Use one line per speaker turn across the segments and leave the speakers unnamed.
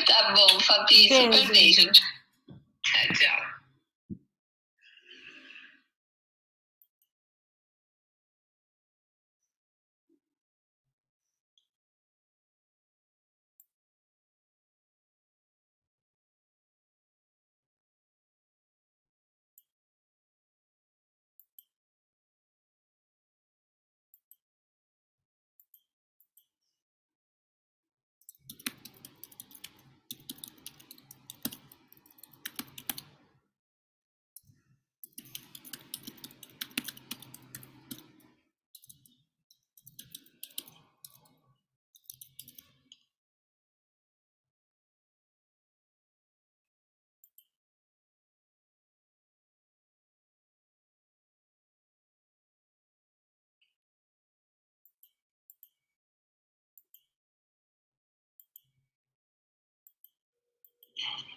Tá bom, Fabi, super beijo. Tchau, tchau.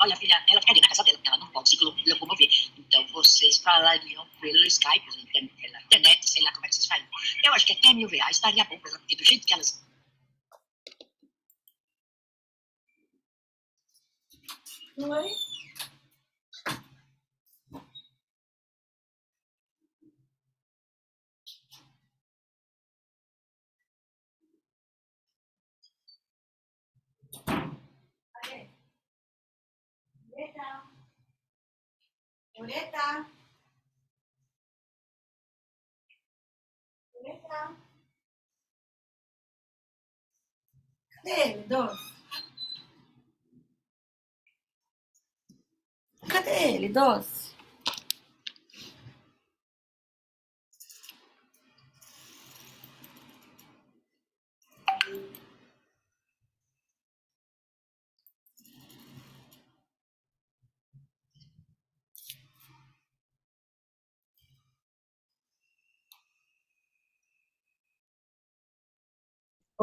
Olha, filha, ela ficaria na casa dela, porque ela não pode se locomover. Então, vocês falariam pelo Skype, pela internet, sei lá como é que vocês fariam. Eu acho que até R$ 1.000 estaria bom para ela, porque do jeito que elas...
Oi? Violeta. Cadê ele, doce? Cadê ele, doce?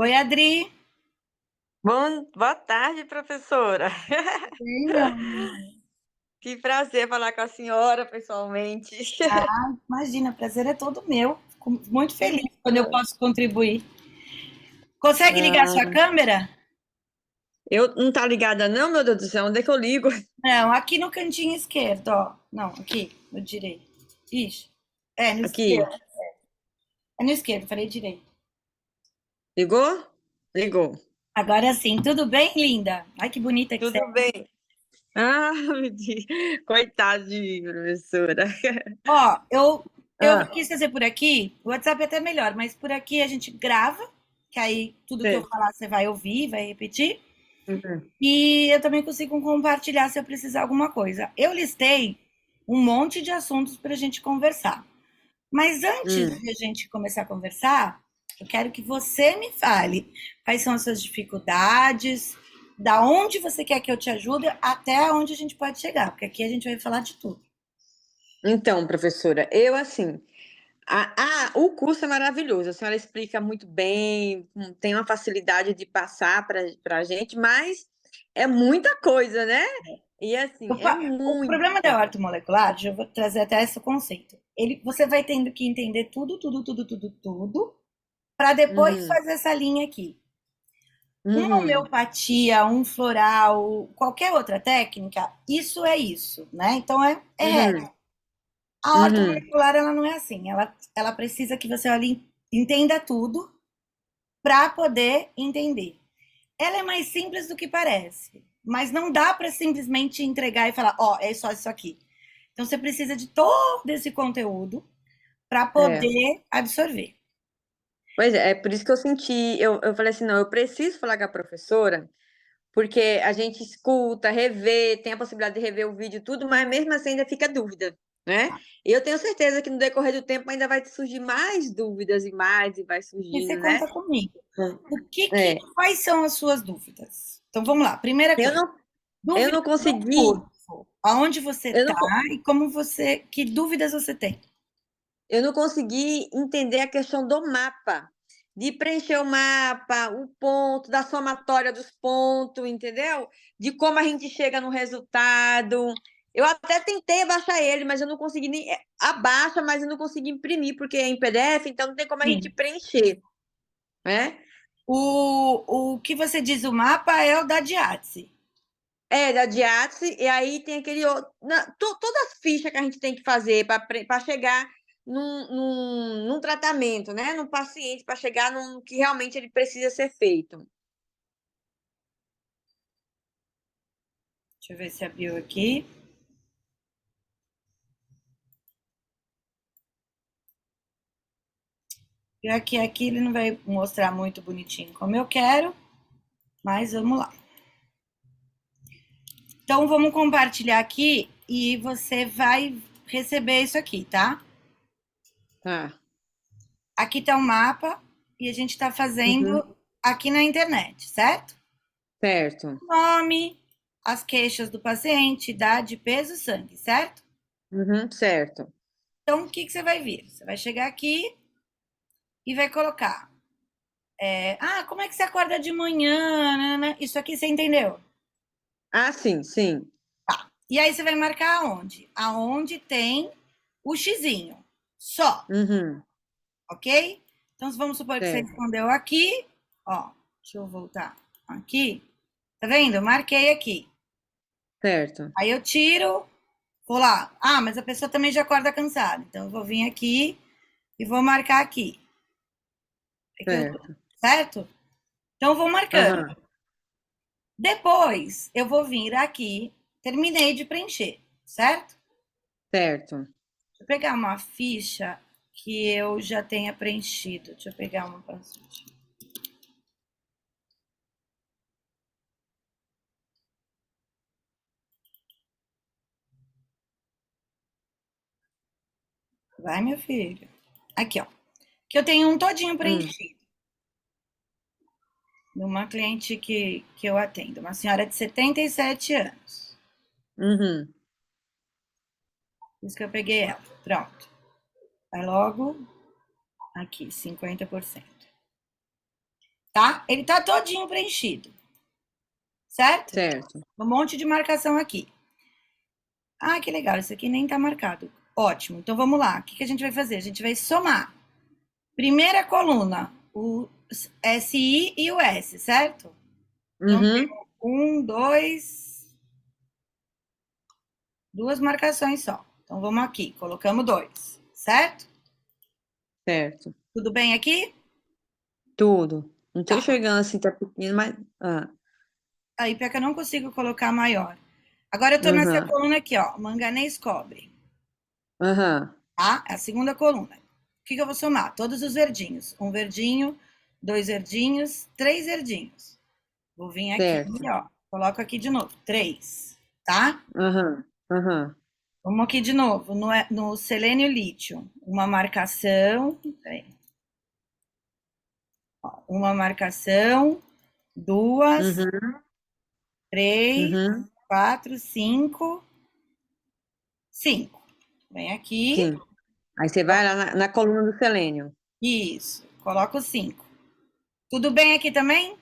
Oi, Adri.
Boa tarde, professora.
Oi, meu amor.
Que prazer falar com a senhora pessoalmente.
Imagina, o prazer é todo meu. Fico muito feliz quando eu posso contribuir. Consegue ligar sua câmera?
Eu não tá ligada não, meu Deus do céu, onde é que eu ligo?
Não, aqui no cantinho esquerdo, ó. Não, aqui, no direito. Ixi. É, no
Aqui,
esquerdo. É no esquerdo, falei direito.
ligou? Ligou.
Agora sim, tudo bem, linda? Ai, que bonita que você é.
Tudo bem. Ah, meu Deus. Coitada de mim, professora.
Ó, eu
Ah,
quis fazer por aqui, o WhatsApp é até melhor, mas por aqui a gente grava, que aí tudo que eu
sei.
falar você vai ouvir, vai repetir.
Uhum.
E eu também consigo compartilhar se eu precisar alguma coisa. Eu listei um monte de assuntos para a gente conversar. Mas antes
Hum.
de a gente começar a conversar, eu quero que você me fale quais são as suas dificuldades, da onde você quer que eu te ajude, até onde a gente pode chegar, porque aqui a gente vai falar de tudo.
Então, professora, eu assim, o curso é maravilhoso, a senhora explica muito bem, tem uma facilidade de passar para a gente, mas é muita coisa, né? E assim, é
O problema
muita.
da ortomolecular, já vou trazer até esse conceito. Você vai tendo que entender tudo, tudo, tudo, tudo, tudo, para depois
Uhum,
fazer essa linha aqui. Uma
uhum,
homeopatia, um floral, qualquer outra técnica, isso é isso, né? Então é regra.
uhum,
A
uhum,
ortomolecular, ela não é assim. Ela precisa que você olhe, entenda tudo para poder entender. Ela é mais simples do que parece, mas não dá para simplesmente entregar e falar, ó, é só isso aqui. Então você precisa de todo esse conteúdo para
é.
poder absorver.
Pois é por isso que eu senti, eu falei assim, não, eu preciso falar com a professora, porque a gente escuta, revê, tem a possibilidade de rever o vídeo e tudo, mas mesmo assim ainda fica dúvida, né? E eu tenho certeza que no decorrer do tempo ainda vai surgir mais dúvidas e vai
E você
surgindo, né?
conta comigo.
É.
Quais são as suas dúvidas? Então vamos lá. Primeira
Eu
coisa,
não, eu
dúvida
não
do
consegui,
corpo. Aonde você
eu não,
está e como você, que dúvidas você tem?
eu não consegui entender a questão do mapa, de preencher o mapa, o ponto, da somatória dos pontos, entendeu? De como a gente chega no resultado. Eu até tentei baixar ele, mas eu não consegui nem. Abaixa, mas eu não consegui imprimir, porque é em PDF, então não tem como a gente
Sim.
preencher, né?
O que você diz, o mapa é o da Diátse.
É, da Diátse, e aí tem aquele outro. Todas as fichas que a gente tem que fazer para chegar num tratamento, né? Num paciente, para chegar num que realmente ele precisa ser feito.
Deixa eu ver se abriu aqui. Já que aqui ele não vai mostrar muito bonitinho como eu quero, mas vamos lá. Então vamos compartilhar aqui e você vai receber isso aqui, tá?
Tá.
Aqui tá o mapa e a gente tá
Uhum.
fazendo aqui na internet, certo?
Certo.
Nome, as queixas do paciente, idade, peso, sangue, certo?
Uhum, certo.
Então o que que você vai vir? Você vai chegar aqui e vai colocar. Como é que você acorda de manhã? Né? Isso aqui você entendeu?
Ah, sim, sim.
E aí você vai marcar aonde? Aonde tem o xizinho. Só,
Uhum,
ok? Então, vamos supor que você
certo.
respondeu aqui. Ó, deixa eu voltar aqui. Tá vendo? Eu marquei aqui.
Certo.
Aí eu tiro, vou lá. Ah, mas a pessoa também já acorda cansada. Então, eu vou vir aqui e vou marcar aqui.
Certo.
Certo? Então, eu vou marcando.
Aham,
Depois, eu vou vir aqui. Terminei de preencher, certo?
certo.
Deixa eu pegar uma ficha que eu já tenha preenchido. Deixa eu pegar uma paciente. Vai, meu filho. Aqui, ó. Que eu tenho um todinho
Hum,
preenchido. De uma cliente que eu atendo. Uma senhora de 77 anos.
uhum,
Por isso que eu peguei ela. Pronto. Vai logo aqui, 50%. Tá? Ele tá todinho preenchido. Certo?
certo.
Um monte de marcação aqui. Ah, que legal. Isso aqui nem tá marcado. Ótimo. Então vamos lá. O que que a gente vai fazer? A gente vai somar. Primeira coluna, o SI e o S, certo? Então,
Uhum,
um, dois, duas marcações só. Então, vamos aqui, colocamos dois, certo?
certo.
Tudo bem aqui?
Tudo. Não tô
Tá.
enxergando assim, tá pequeno, mas. Ah,
Aí, pior que eu não consigo colocar maior. Agora, eu tô nessa
aham,
coluna aqui, ó, manganês cobre,
aham,
tá? É a segunda coluna. O que que eu vou somar? Todos os verdinhos. Um verdinho, dois verdinhos, três verdinhos. Vou vir aqui,
certo.
ó, coloco aqui de novo, três, tá?
Aham, aham,
Vamos aqui de novo, no selênio lítio, uma marcação, peraí, uma marcação, duas,
uhum,
três,
uhum,
quatro, cinco, cinco. Vem aqui,
sim. Aí você vai lá na coluna do selênio.
isso, coloco cinco. Tudo bem aqui também?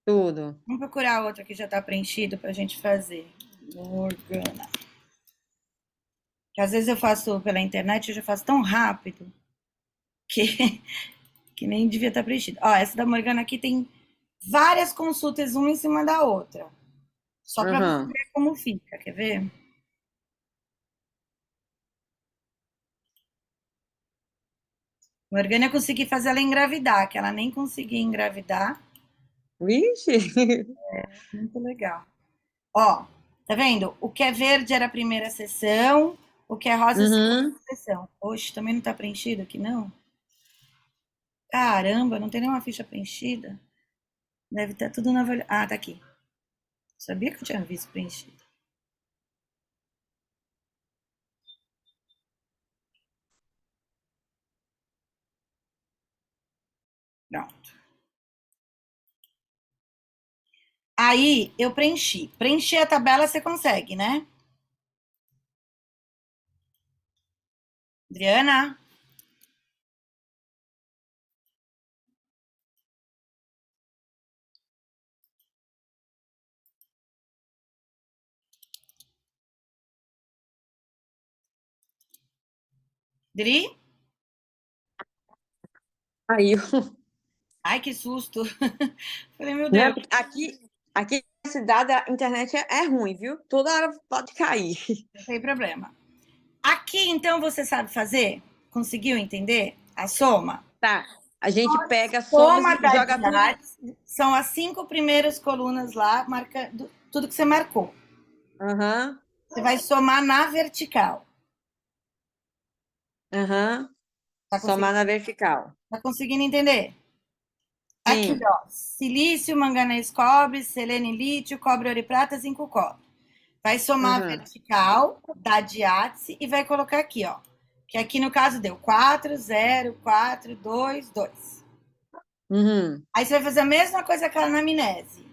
Tudo.
Vamos procurar outra que já está preenchido para a gente fazer. Morgana. Que às vezes eu faço pela internet, eu já faço tão rápido que, que nem devia estar preenchido. Ó, essa da Morgana aqui tem várias consultas, uma em cima da outra. Só para você
Aham.
ver como fica, quer ver? Morgana eu consegui fazer ela engravidar, que ela nem conseguia engravidar.
Vixe!
Muito legal. Ó, tá vendo? O que é verde era a primeira sessão, o que é rosa é a segunda
Uhum.
sessão. Oxe, também não tá preenchido aqui, não? Caramba, não tem nenhuma ficha preenchida. Deve estar tudo na validade. Ah, tá aqui. Sabia que eu tinha visto preenchido. Pronto. Aí eu preenchi. Preencher a tabela você consegue, né? Adriana? Dri?
Aí,
Ai, que susto. Falei, meu
Né?
Deus,
Aqui na cidade a internet é ruim, viu? Toda hora pode cair.
não tem problema. Aqui, então, você sabe fazer? Conseguiu entender a soma?
Tá. A gente pega, soma
Soma
e
da
joga tudo.
diária são as 5 primeiras colunas lá, marcando tudo que você marcou.
Aham,
Você vai somar na vertical.
aham.
Tá
Somar
conseguindo,
na vertical.
tá conseguindo entender? Aqui,
Sim.
ó. Silício, manganês, cobre, selênio, e lítio, cobre, ouro e prata, zinco, cobre. Vai somar a
Aham.
vertical da diátese e vai colocar aqui, ó. Que aqui no caso deu 4, 0, 4, 2, 2.
Uhum.
Aí você vai fazer a mesma coisa que a anamnese,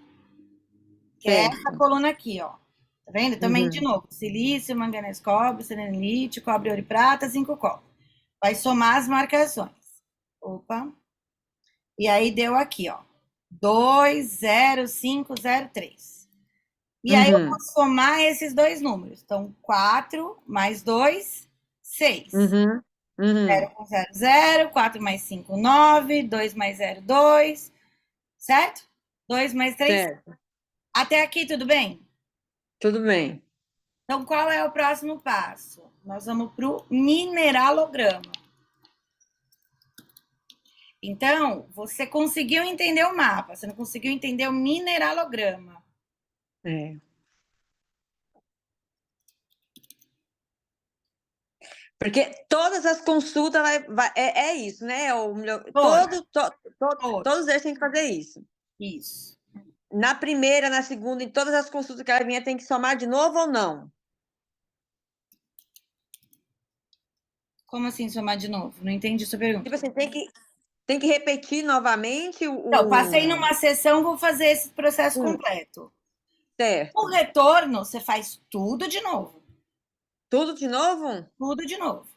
que é essa
Certo.
coluna aqui, ó. Tá vendo? Também, de
Uhum.
novo, silício, manganês, cobre, selênio, lítio, cobre, ouro e prata, zinco, cobre. Vai somar as marcações. Opa. E aí deu aqui, ó. 20503. E aí eu vou
Uhum.
somar esses dois números. Então, 4 mais 2, 6.
Uhum. Uhum.
0 com 0, 0. 4 mais 5, 9. 2 mais 0, 2. Certo? 2 mais 3.
Certo.
Até aqui, tudo bem?
Tudo bem.
Então, qual é o próximo passo? Nós vamos para o mineralograma. Então, você conseguiu entender o mapa, você não conseguiu entender o mineralograma.
É. Porque todas as consultas é isso, né?
Toda, toda.
Todos eles têm que fazer isso.
Isso.
Na primeira, na segunda, em todas as consultas que ela vinha, tem que somar de novo ou não?
Como assim somar de novo? Não entendi sua pergunta.
Tipo assim, tem que repetir novamente
Então, passei
o...
numa sessão, vou fazer esse processo
Sim,
completo. O
certo.
retorno, você faz tudo de novo.
Tudo de novo?
Tudo de novo.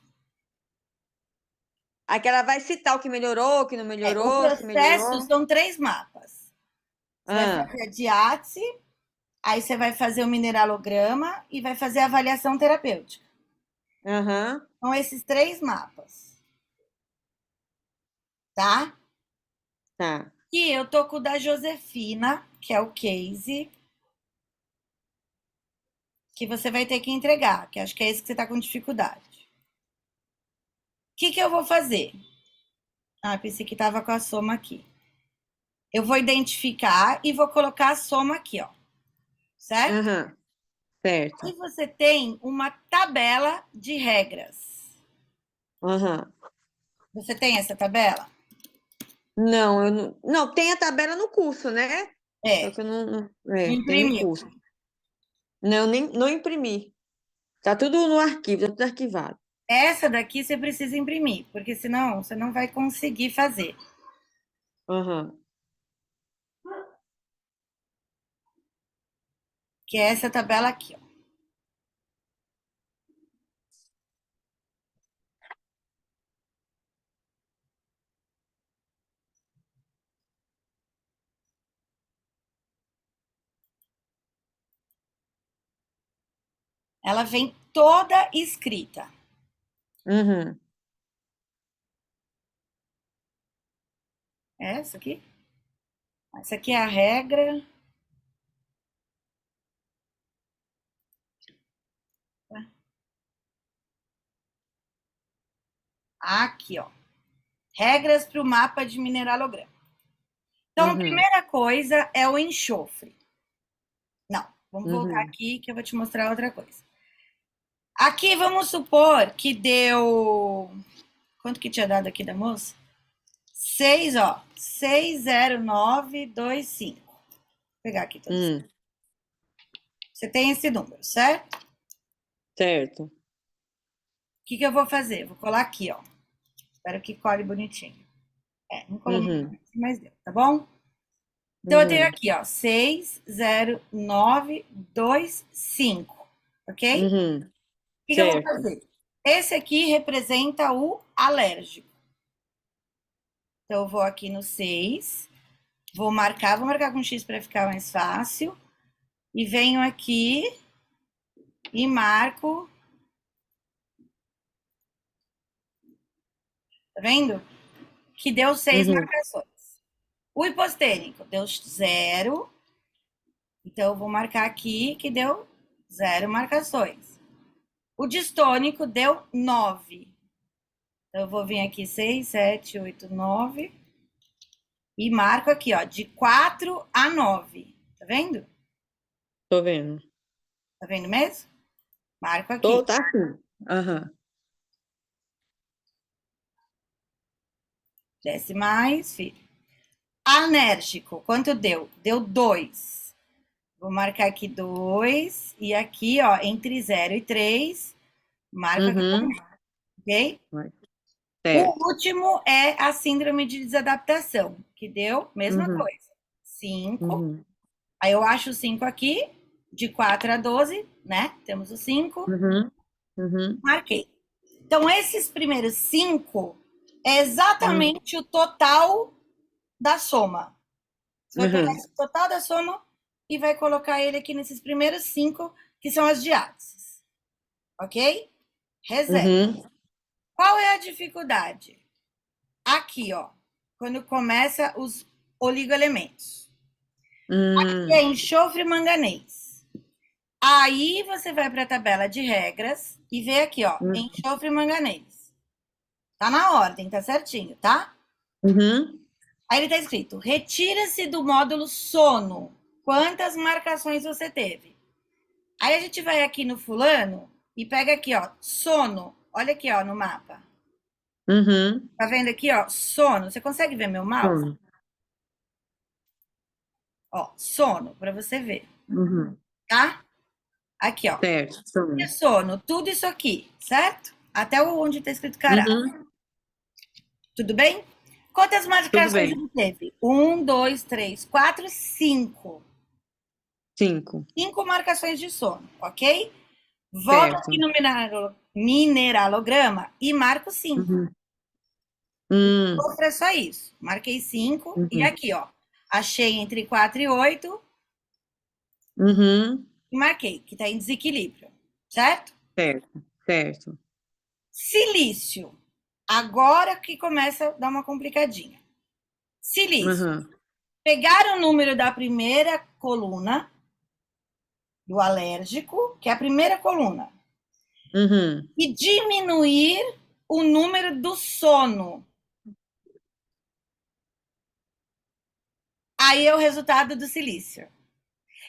Aí que ela vai citar o que melhorou, o que não
O
melhorou, se
processo
melhorou.
são 3 mapas. Você vai
Ah,
fazer a diátese, aí você vai fazer o mineralograma e vai fazer a avaliação terapêutica.
aham,
São esses 3 mapas, tá?
tá.
E eu tô com o da Josefina, que é o case, que você vai ter que entregar, que acho que é esse que você tá com dificuldade. O que eu vou fazer? Ah, pensei que tava com a soma aqui. Eu vou identificar e vou colocar a soma aqui, ó. Certo?
Aham, certo.
E você tem uma tabela de regras.
Aham.
Você tem essa tabela?
Não, eu não, tem a tabela no curso, né? Só
É.
que eu tem no
Imprimiu.
curso. Não, nem, não imprimi. Tá tudo no arquivo, tá tudo arquivado.
Essa daqui você precisa imprimir, porque senão você não vai conseguir fazer.
Aham.
Que é essa tabela aqui, ó. Ela vem toda escrita.
Uhum.
É essa aqui? Essa aqui é a regra. Aqui, ó. Regras para o mapa de mineralograma. Então, a
Uhum.
primeira coisa é o enxofre. Não, vamos voltar
Uhum.
aqui que eu vou te mostrar outra coisa. Aqui, vamos supor que deu. Quanto que tinha dado aqui da moça? 6, ó. 60925. Vou pegar aqui todos.
Hum,
Você tem esse número, certo? O
certo.
que eu vou fazer? Vou colar aqui, ó. Espero que cole bonitinho. É, não colou muito
Uhum.
bonitinho, mas deu, tá bom? Então, eu tenho
Uhum.
aqui, ó. 60925. Ok? O
Uhum.
que eu vou
Certo.
fazer? Esse aqui representa o alérgico. Então, eu vou aqui no 6, vou marcar com X para ficar mais fácil. E venho aqui e marco. Tá vendo? Que deu 6
Uhum.
marcações. O hipostênico deu 0. Então, eu vou marcar aqui que deu 0 marcações. O distônico deu 9. Então, eu vou vir aqui 6, 7, 8, 9. E marco aqui, ó, de 4 a 9. Tá vendo?
Tô vendo.
Tá vendo mesmo? Marco aqui.
Tô, tá aqui. Aham.
Desce mais, filho. Anérgico, quanto deu? Deu 2. Vou marcar aqui 2. E aqui, ó, entre 0 e 3, marco aqui
Uhum.
também. Ok?
Certo.
O último é a síndrome de desadaptação, que deu mesma
Uhum.
coisa. 5.
Uhum.
Aí eu acho o 5 aqui, de 4 a 12, né? Temos o 5.
Uhum. Uhum.
Marquei. Então, esses primeiros 5 é
Uhum.
exatamente o total da soma. Você vai pegar
Uhum.
esse total da soma e vai colocar ele aqui nesses primeiros 5, que são as diáteses. Ok? Reserva.
Uhum.
Qual é a dificuldade? Aqui, ó, quando começa os oligoelementos. Aqui é enxofre e manganês. Aí você vai para a tabela de regras e vê aqui, ó, enxofre e manganês. Tá na ordem, tá certinho, tá?
Uhum.
Aí ele tá escrito: retira-se do módulo sono. Quantas marcações você teve? Aí a gente vai aqui no fulano e pega aqui, ó, sono. Olha aqui, ó, no mapa.
Uhum.
Tá vendo aqui, ó, sono? Você consegue ver meu mouse?
Sono.
Ó, sono, para você ver,
Uhum.
tá? Aqui, ó.
Certo. Sono.
Sono, tudo isso aqui, certo? Até onde tá escrito cará.
Uhum.
Tudo bem? Quantas
Tudo
marcações
bem.
ele teve? 1, 2, 3, 4, 5.
5.
5 marcações de sono, ok? Volto
Certo.
aqui no mineralograma e marco 5.
Uhum. Hum.
Outra é só isso. Marquei 5 e
Uhum.
aqui, ó. Achei entre 4 e 8
Uhum.
e marquei, que tá em desequilíbrio, certo?
Certo. Certo.
Silício. Agora que começa a dar uma complicadinha. Silício.
Uhum.
Pegar o número da primeira coluna do alérgico, que é a primeira coluna,
Uhum.
e diminuir o número do sono. Aí é o resultado do silício.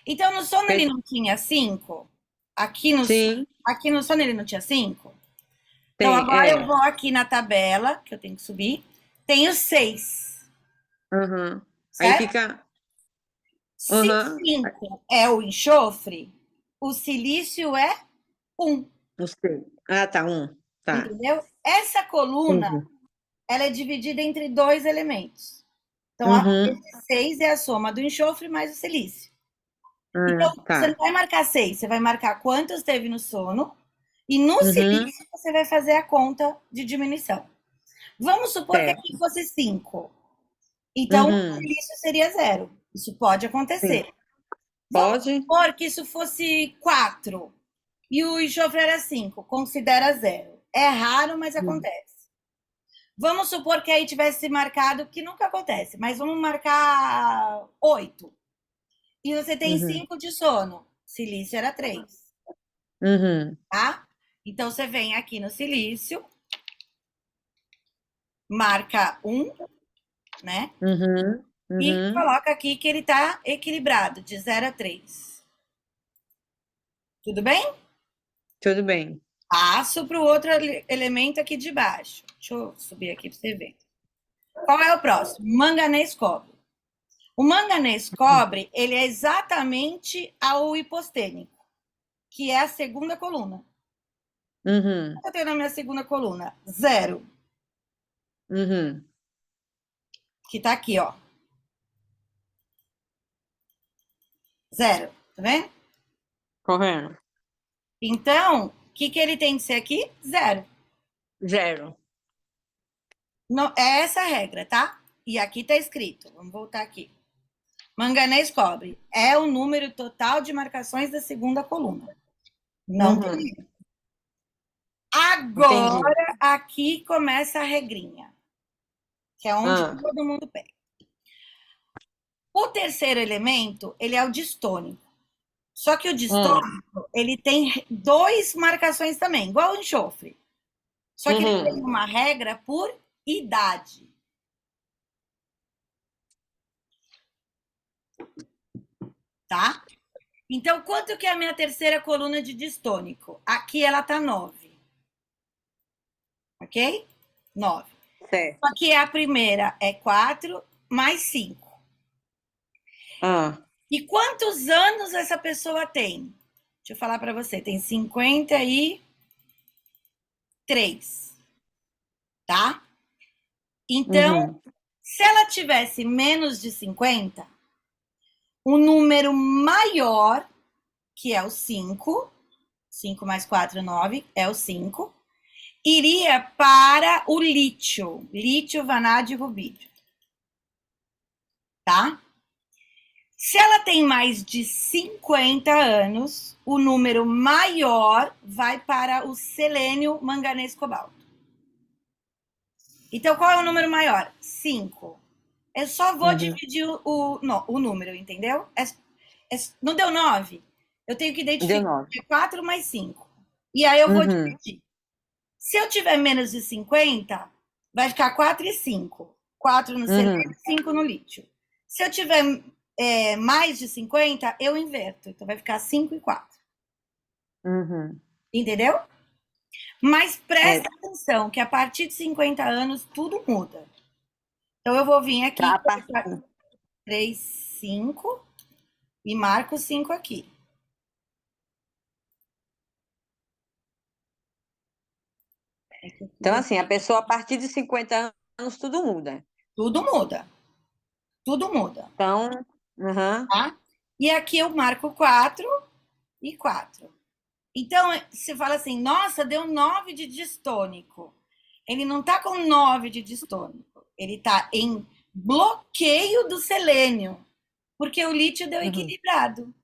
Então, no sono ele não tinha 5.
Sim.
Aqui no sono ele não tinha 5. Então,
Tem.
agora eu
É.
vou aqui na tabela, que eu tenho que subir. Tenho 6.
Uhum. Aí
Certo?
fica.
Se
Uhum.
5 é o enxofre, o silício é 1.
Não sei. Ah, tá. Tá.
Entendeu? Essa coluna,
Entendi.
ela é dividida entre 2 elementos. Então,
Uhum.
esse 6 é a soma do enxofre mais o silício. Então, você não
Tá.
vai marcar 6, você vai marcar quantos teve no sono, e no
Uhum.
silício você vai fazer a conta de diminuição. Vamos supor que aqui
Certo.
fosse 5. Então, o
Uhum.
silício seria 0. Isso pode
Sim.
acontecer. Vamos
Pode?
supor que isso fosse 4 e o enxofre era 5. Considera 0. É raro, mas
Uhum.
acontece. Vamos supor que aí tivesse marcado, que nunca acontece, mas vamos marcar 8. E você tem
Uhum.
5 de sono. Silício era 3,
Uhum.
tá? Então você vem aqui no silício, marca 1, né?
Uhum.
E
Uhum.
coloca aqui que ele está equilibrado, de 0 a 3. Tudo bem?
Tudo bem.
Passo para o outro elemento aqui de baixo. Deixa eu subir aqui para você ver. Qual é o próximo? Manganês cobre. O manganês cobre, ele é exatamente ao hipostênico, que é a segunda coluna.
Uhum.
O que eu tenho na minha segunda coluna? 0,
Uhum.
que está aqui, ó. 0, tá vendo?
Correto.
Então, o que ele tem que ser aqui? 0.
0.
Não, é essa a regra, tá? E aqui está escrito, vamos voltar aqui. Manganês cobre é o número total de marcações da segunda coluna. Não tem
Uhum.
erro.
Entendi.
Agora, aqui começa a regrinha, que é onde
Ah.
todo mundo pega. O terceiro elemento, ele é o distônico. Só que o distônico, ele tem 2 marcações também, igual o enxofre. Só que ele tem uma regra por idade. Tá? Então, quanto que é a minha terceira coluna de distônico? Aqui ela tá 9. Ok? 9.
Certo.
Só que a primeira é 4 mais 5. E quantos anos essa pessoa tem? Deixa eu falar para você. Tem 53. Tá? Então, se ela tivesse menos de 50, o número maior, que é o 5, 5 mais 4, 9, é o 5, iria para o lítio, lítio, vanádio e rubídio. Tá? Se ela tem mais de 50 anos, o número maior vai para o selênio, manganês, cobalto. Então, qual é o número maior? 5. Eu só vou dividir o número, entendeu? Não deu 9? Eu tenho que identificar 4 mais 5. E aí eu vou dividir. Se eu tiver menos de 50, vai ficar 4 e 5. 4 no selênio e 5 no lítio. Se eu tiver mais de 50, eu inverto. Então vai ficar 5 e 4. Entendeu? Mas presta atenção que a partir de 50 anos tudo muda. Então eu vou vir aqui, 3, 5 e marco 5 aqui.
Então, assim, a pessoa a partir de 50 anos tudo muda.
Tudo muda. Tudo muda.
Então,
tá? E aqui eu marco 4 e 4. Então, você fala assim, nossa, deu 9 de distônico. Ele não está com 9 de distônico. Ele está em bloqueio do selênio. Porque o lítio deu equilibrado.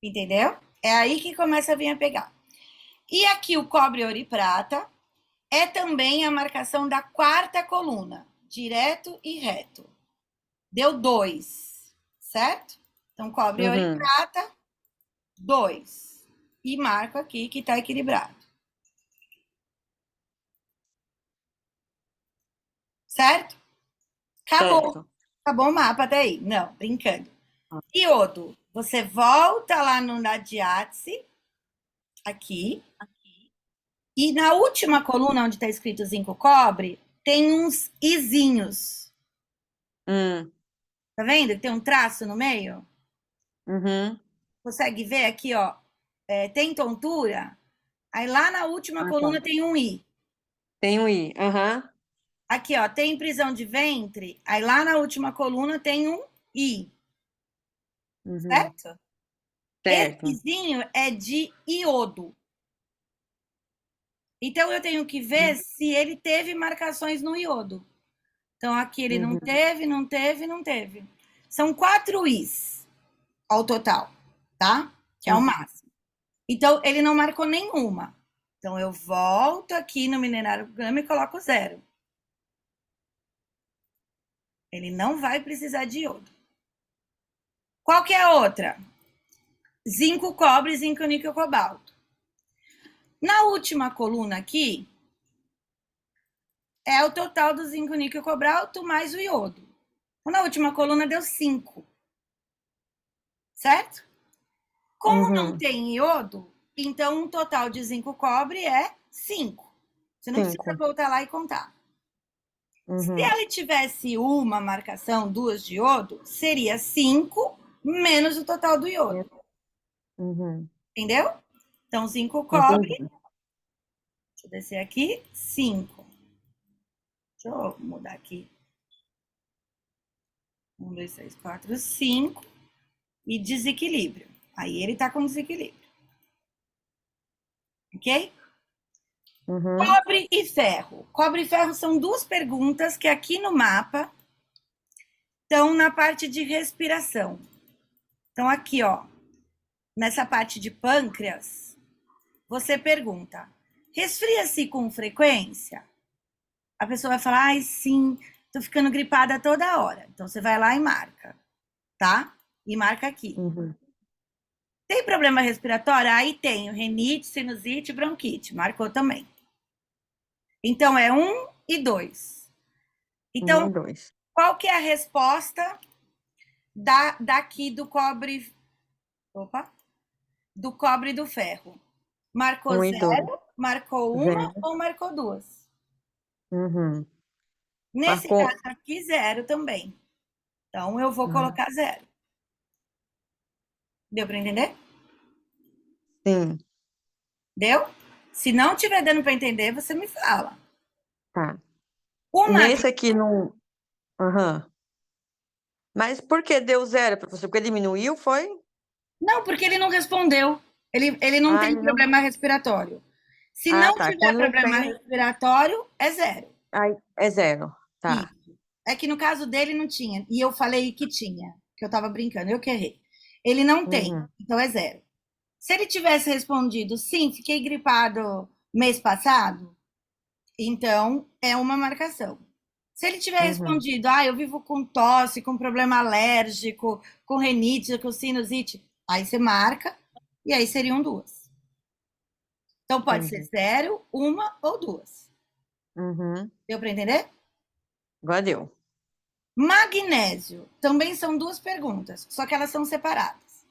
Entendeu? É aí que começa a vir a pegar. E aqui o cobre, ouro e prata é também a marcação da quarta coluna. Direto e reto. Deu 2, certo? Então, cobre, ouro e prata, 2. E marco aqui que está equilibrado. Certo? Acabou.
Certo.
Acabou o mapa até aí. Não, brincando. Iodo, você volta lá no Nadiatse, aqui. E na última coluna, onde está escrito zinco cobre, tem uns izinhos. Tá vendo? Tem um traço no meio. Consegue ver aqui, ó? Tem tontura. Aí lá na última coluna tem um i.
Tem um i.
Aqui, ó, tem prisão de ventre. Aí lá na última coluna tem um i. Certo? Esse izinho é de iodo. Então, eu tenho que ver se ele teve marcações no iodo. Então, aqui ele não teve, não teve, não teve. São 4 Is ao total, tá? Que é o máximo. Então, ele não marcou nenhuma. Então, eu volto aqui no mineralograma e coloco 0. Ele não vai precisar de iodo. Qual que é a outra? Zinco, cobre, zinco, níquel, cobalto. Na última coluna aqui, é o total do zinco, níquel, cobalto mais o iodo. Na última coluna deu 5. Certo? Como não tem iodo, então o total de zinco, cobre é 5. Você não precisa voltar lá e contar. Se ela tivesse uma marcação, 2 de iodo, seria 5 menos o total do iodo. Entendeu? Então, zinco, cobre. Deixa eu descer aqui. 5. Deixa eu mudar aqui. 1, 2, 3, 4, 5. E desequilíbrio. Aí ele tá com desequilíbrio. Ok? Cobre e ferro. Cobre e ferro são 2 perguntas que aqui no mapa estão na parte de respiração. Então, aqui, ó, nessa parte de pâncreas, você pergunta: resfria-se com frequência? A pessoa vai falar, ai, sim, tô ficando gripada toda hora. Então você vai lá e marca, tá? E marca aqui.
Uhum.
Tem problema respiratório? Aí tenho rinite, sinusite, bronquite. Marcou também. Então é 1 e 2.
1
Então,
e 2.
qual que é a resposta daqui do cobre? Opa! Do cobre e do ferro. Marcou
1 e 2.
0, marcou 1
0.
ou marcou 2?
Uhum.
Nesse
Marcou.
caso aqui, 0 também. Então, eu vou
Uhum.
colocar 0. Deu para entender?
Sim,
Deu? Se não estiver dando para entender, você me fala.
tá.
O
Nesse aqui não. Aham. Mas por que deu 0, professor? Porque diminuiu, foi?
Não, porque ele não respondeu. Ele não
Ah,
tem
ele não.
problema respiratório. Se
Ah,
não
tá.
tiver
Quando não
problema
tem,
respiratório, é 0.
aí é 0. Tá.
Isso. É que no caso dele não tinha. E eu falei que tinha, que eu estava brincando, eu que errei. Ele não tem,
Uhum.
então é 0. Se ele tivesse respondido sim, fiquei gripado mês passado, então é uma marcação. Se ele tiver
Uhum.
respondido, eu vivo com tosse, com problema alérgico, com rinite, com sinusite, aí você marca, e aí seriam 2. Então pode ser
Entendi.
0, 1 ou 2.
Uhum.
Deu para entender?
Agora deu.
Magnésio. Também são 2 perguntas, só que elas são separadas.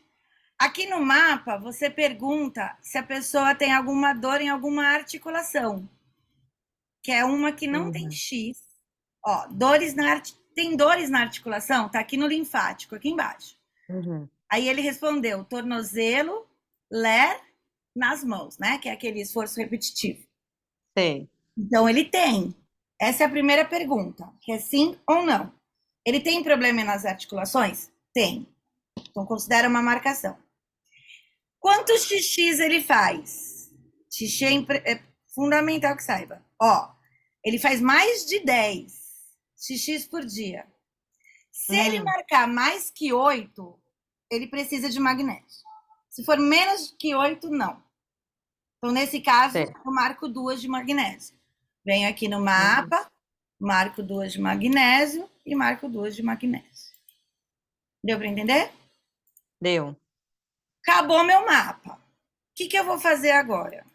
Aqui no mapa, você pergunta se a pessoa tem alguma dor em alguma articulação, que é uma que não tem
Uhum.
X. Ó, tem dores na articulação? Tá aqui no linfático, aqui embaixo.
Uhum.
Aí ele respondeu tornozelo, ler, nas mãos, né? Que é aquele esforço repetitivo.
Sei.
Então ele tem. Essa é a primeira pergunta, que é sim ou não. Ele tem problema nas articulações? Tem. Então considera uma marcação. Quantos xixis ele faz? Xixi é fundamental que saiba. Ó, ele faz mais de 10 xixis por dia. Se ele
Uhum.
marcar mais que 8, ele precisa de magnésio. Se for menos que 8, não. Então, nesse caso,
Sei.
eu marco 2 de magnésio. Venho aqui no
Uhum.
mapa, marco 2 de magnésio e marco 2 de magnésio. Deu para entender?
Deu.
Acabou meu mapa. O que eu vou fazer agora?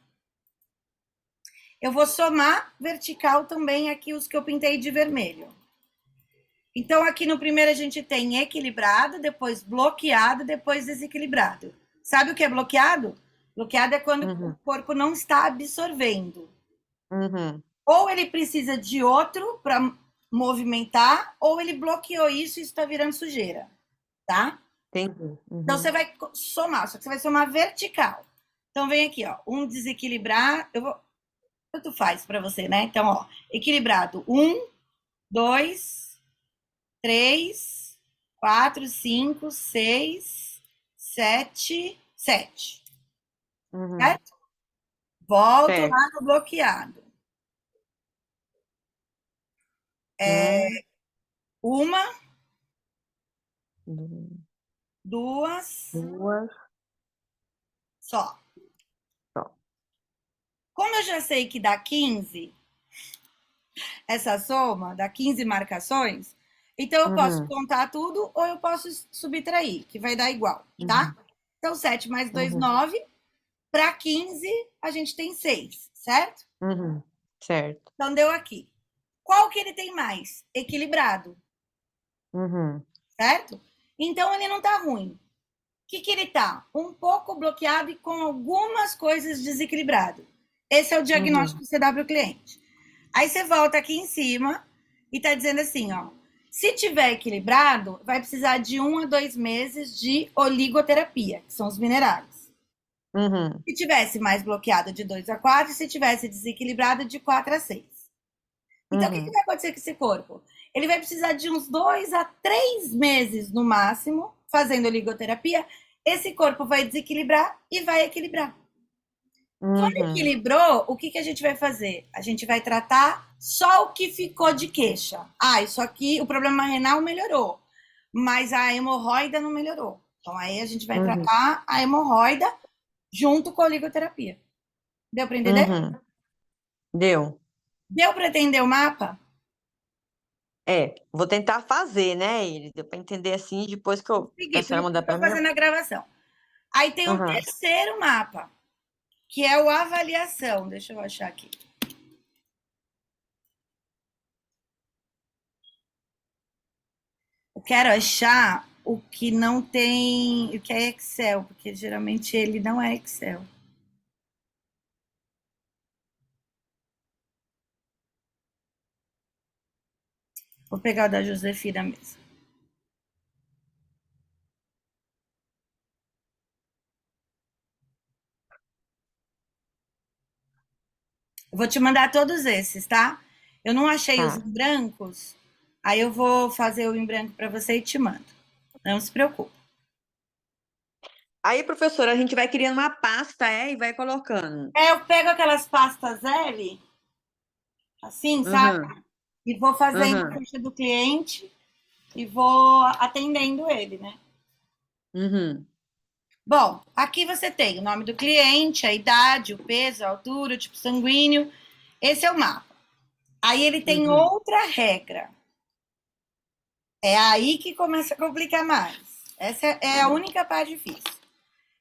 Eu vou somar vertical também aqui os que eu pintei de vermelho. Então, aqui no primeiro a gente tem equilibrado, depois bloqueado, depois desequilibrado. Sabe o que é bloqueado? Bloqueado é quando o
Uhum.
corpo não está absorvendo.
Uhum.
Ou ele precisa de outro para movimentar, ou ele bloqueou isso e isso está virando sujeira, tá?
Entendi.
Então,
Uhum.
você vai somar, só que você vai somar vertical. Então, vem aqui, ó, um desequilibrar, tanto faz para você, né? Então, ó, equilibrado, 1, 2, 3, 4, 5, 6, 7, 7.
Uhum.
Certo? Volto
Certo.
lá no bloqueado.
Um,
Uma,
duas,
duas,
duas,
só.
só.
Como eu já sei que dá 15, essa soma, dá 15 marcações, então eu posso
Uhum.
contar tudo ou eu posso subtrair, que vai dar igual, tá?
Uhum.
Então, 7 mais 2,
Uhum.
9. Para 15, a gente tem 6, certo?
Uhum. Certo.
Então, deu aqui. Qual que ele tem mais? Equilibrado,
Uhum.
certo? Então, ele não tá ruim. O que ele tá? Um pouco bloqueado e com algumas coisas desequilibrado. Esse é o diagnóstico
Uhum.
que você dá para o cliente. Aí você volta aqui em cima e tá dizendo assim, ó. Se tiver equilibrado, vai precisar de 1 a 2 meses de oligoterapia, que são os minerais.
Uhum.
Se tivesse mais bloqueado, de 2 a 4, se tivesse desequilibrado, de 4 a 6. Então, o que
Uhum.
vai acontecer com esse corpo? Ele vai precisar de uns 2 a 3 meses, no máximo, fazendo oligoterapia. Esse corpo vai desequilibrar e vai equilibrar. Quando
Uhum.
equilibrou, o que a gente vai fazer? A gente vai tratar só o que ficou de queixa. Isso aqui, o problema renal melhorou, mas a hemorroida não melhorou. Então, aí a gente vai
Uhum.
tratar a hemorroida junto com a oligoterapia. Deu para entender?
Uhum. Deu.
Deu para entender o mapa?
Vou tentar fazer, né, ele, deu pra entender assim, depois que a
Por isso
senhora
que
mandar
eu
pra
tô
mim.
fazendo a gravação. Aí tem um
Aham.
terceiro mapa, que é o avaliação. Deixa eu achar aqui. Eu quero achar o que não tem, o que é Excel, porque geralmente ele não é Excel. Vou pegar o da Josefina mesmo. Eu vou te mandar todos esses, tá? Eu não achei os
Tá.
em brancos, aí eu vou fazer o em branco para você e te mando. Não se preocupe.
Aí, professora, a gente vai criando uma pasta, e vai colocando.
Eu pego aquelas pastas L, assim, sabe?
Aham,
E vou fazendo a
aham,
ficha do cliente e vou atendendo ele, né?
uhum,
Bom, aqui você tem o nome do cliente, a idade, o peso, a altura, o tipo sanguíneo. Esse é o mapa. Aí ele tem
uhum,
outra regra. É aí que começa a complicar mais. Essa é a única parte difícil.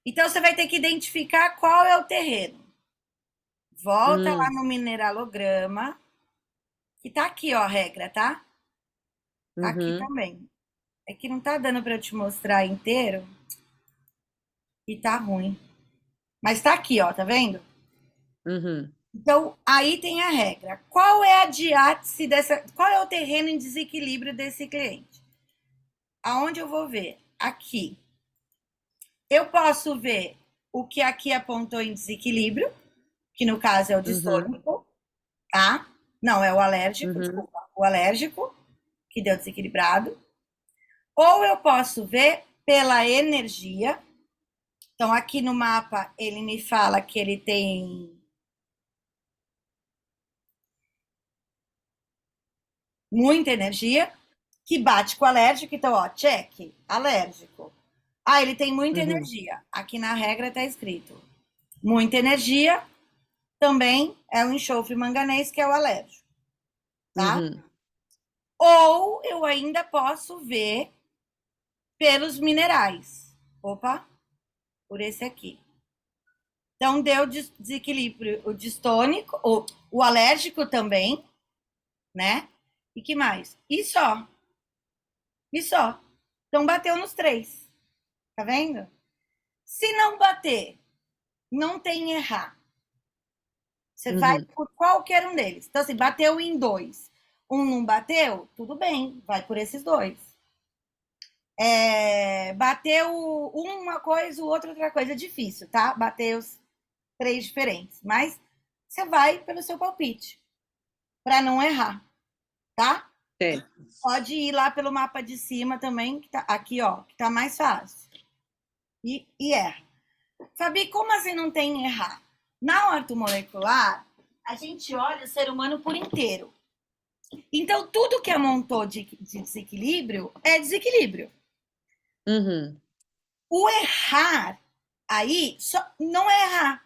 Então você vai ter que identificar qual é o terreno. Volta lá no mineralograma, que tá aqui, ó, a regra, tá? Tá aqui
uhum,
também. É que não tá dando para eu te mostrar inteiro e tá ruim. Mas tá aqui, ó, tá vendo?
uhum,
Então, aí tem a regra. Qual é a diátese dessa. Qual é o terreno em desequilíbrio desse cliente? Aonde eu vou ver? Aqui. Eu posso ver o que aqui apontou em desequilíbrio, que no caso é o
uhum,
distônico, tá? Não, é o alérgico,
uhum,
desculpa. O alérgico, que deu desequilibrado. Ou eu posso ver pela energia. Então, aqui no mapa, ele me fala que ele tem muita energia, que bate com o alérgico. Então, ó, check, alérgico. Ah, ele tem muita
uhum,
energia. Aqui na regra está escrito. Muita energia também é o enxofre manganês, que é o alérgico, tá?
uhum,
Ou eu ainda posso ver pelos minerais. Opa, por esse aqui. Então, deu desequilíbrio o distônico, o alérgico também, né? E que mais? E só. E só. Então, bateu nos três. Tá vendo? Se não bater, não tem errar. Você vai
uhum,
por qualquer um deles. Então, assim, bateu em dois. Um não bateu, tudo bem, vai por esses dois. Bateu uma coisa, o outro outra coisa. É difícil, tá? Bater os três diferentes. Mas você vai pelo seu palpite, para não errar, tá?
certo.
Pode ir lá pelo mapa de cima também, que tá aqui, ó, que tá mais fácil. E erra. Fabi, como assim não tem errar? Na ortomolecular, a gente olha o ser humano por inteiro. Então, tudo que amontou de desequilíbrio é desequilíbrio.
Uhum,
O errar aí não é errar.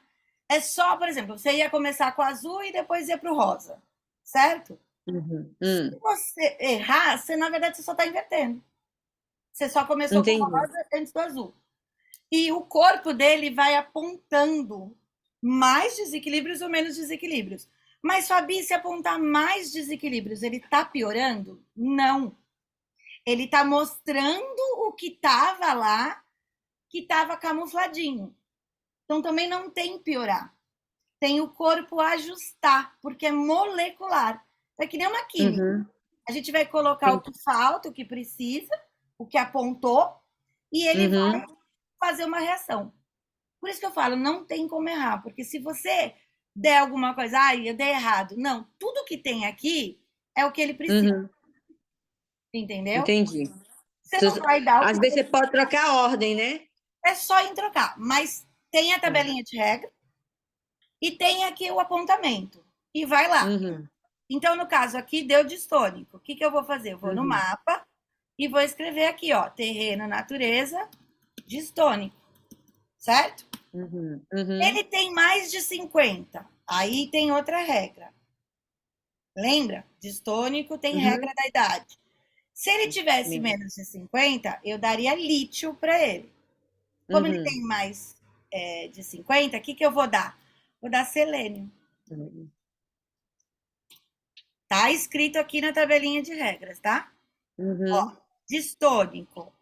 É só, por exemplo, você ia começar com o azul e depois ia para o rosa, certo?
uhum,
Se você errar, você na verdade você só está invertendo. Você só começou com o
entendi.
rosa antes do azul. E o corpo dele vai apontando mais desequilíbrios ou menos desequilíbrios. Mas, Fabi, se apontar mais desequilíbrios, ele está piorando? Não. Ele está mostrando o que estava lá, que estava camufladinho. Então, também não tem piorar. Tem o corpo ajustar, porque é molecular. É que nem uma química.
Uhum,
A gente vai colocar o
entendi.
que falta, o que precisa, o que apontou, e ele vai
Uhum,
fazer uma reação. Por isso que eu falo, não tem como errar, porque se você der alguma coisa, eu dei errado. Não, tudo que tem aqui é o que ele precisa,
uhum,
entendeu?
entendi.
Você não vai dar o
Às
que
vezes você pode trocar a ordem, né?
é só em trocar, mas tem a
Tá.
tabelinha de regra e tem aqui o apontamento. E vai lá.
Uhum,
Então, no caso aqui, deu distônico. O que, que eu vou fazer? Eu vou no
uhum,
mapa e vou escrever aqui, ó, terreno, natureza, distônico, certo?
uhum.
Ele tem mais de 50. Aí tem outra regra. Lembra? Distônico tem
Uhum.
regra da idade. Se ele tivesse
Sim.
menos de 50, eu daria lítio para ele. Como ele
Uhum.
tem mais de 50, o que eu vou dar? Vou dar selênio.
Uhum.
Tá escrito aqui na tabelinha de regras, tá? Ó, distônico,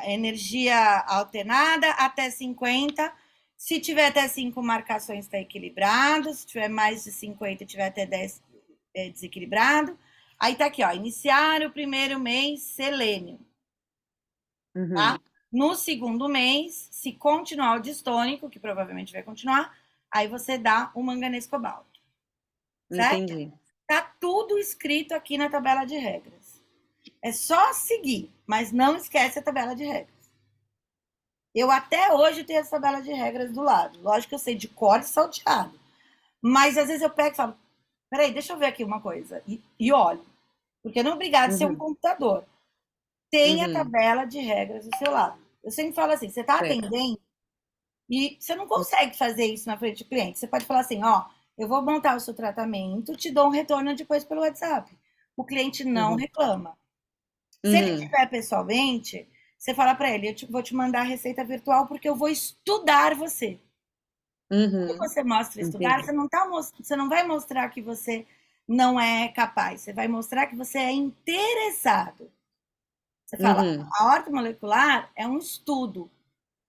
energia alternada até 50. Se tiver até 5 marcações, está equilibrado. Se tiver mais de 50 e tiver até 10, é desequilibrado. Aí tá aqui, ó, iniciar o primeiro mês, selênio. Tá?
Uhum.
No segundo mês, se continuar o distônico, que provavelmente vai continuar, aí você dá o manganês cobalto. Certo?
Entendi.
Tá tudo escrito aqui na tabela de regras. É só seguir, mas não esquece a tabela de regras. Eu até hoje tenho essa tabela de regras do lado. Lógico que eu sei de cor e salteado. Mas às vezes eu pego e falo, peraí, deixa eu ver aqui uma coisa. E olho. Porque não é obrigado a ser um computador. Tem a tabela de regras do seu lado. Eu sempre falo assim, você está
Certo.
atendendo e você não consegue fazer isso na frente do cliente. Você pode falar assim, ó, eu vou montar o seu tratamento, te dou um retorno depois pelo WhatsApp. O cliente não reclama. Se ele estiver pessoalmente, você fala para ele, vou te mandar a receita virtual porque eu vou estudar você. Quando você mostra estudar,
Entendi.
você não vai mostrar que você não é capaz, você vai mostrar que você é interessado. Você fala, a ortomolecular é um estudo.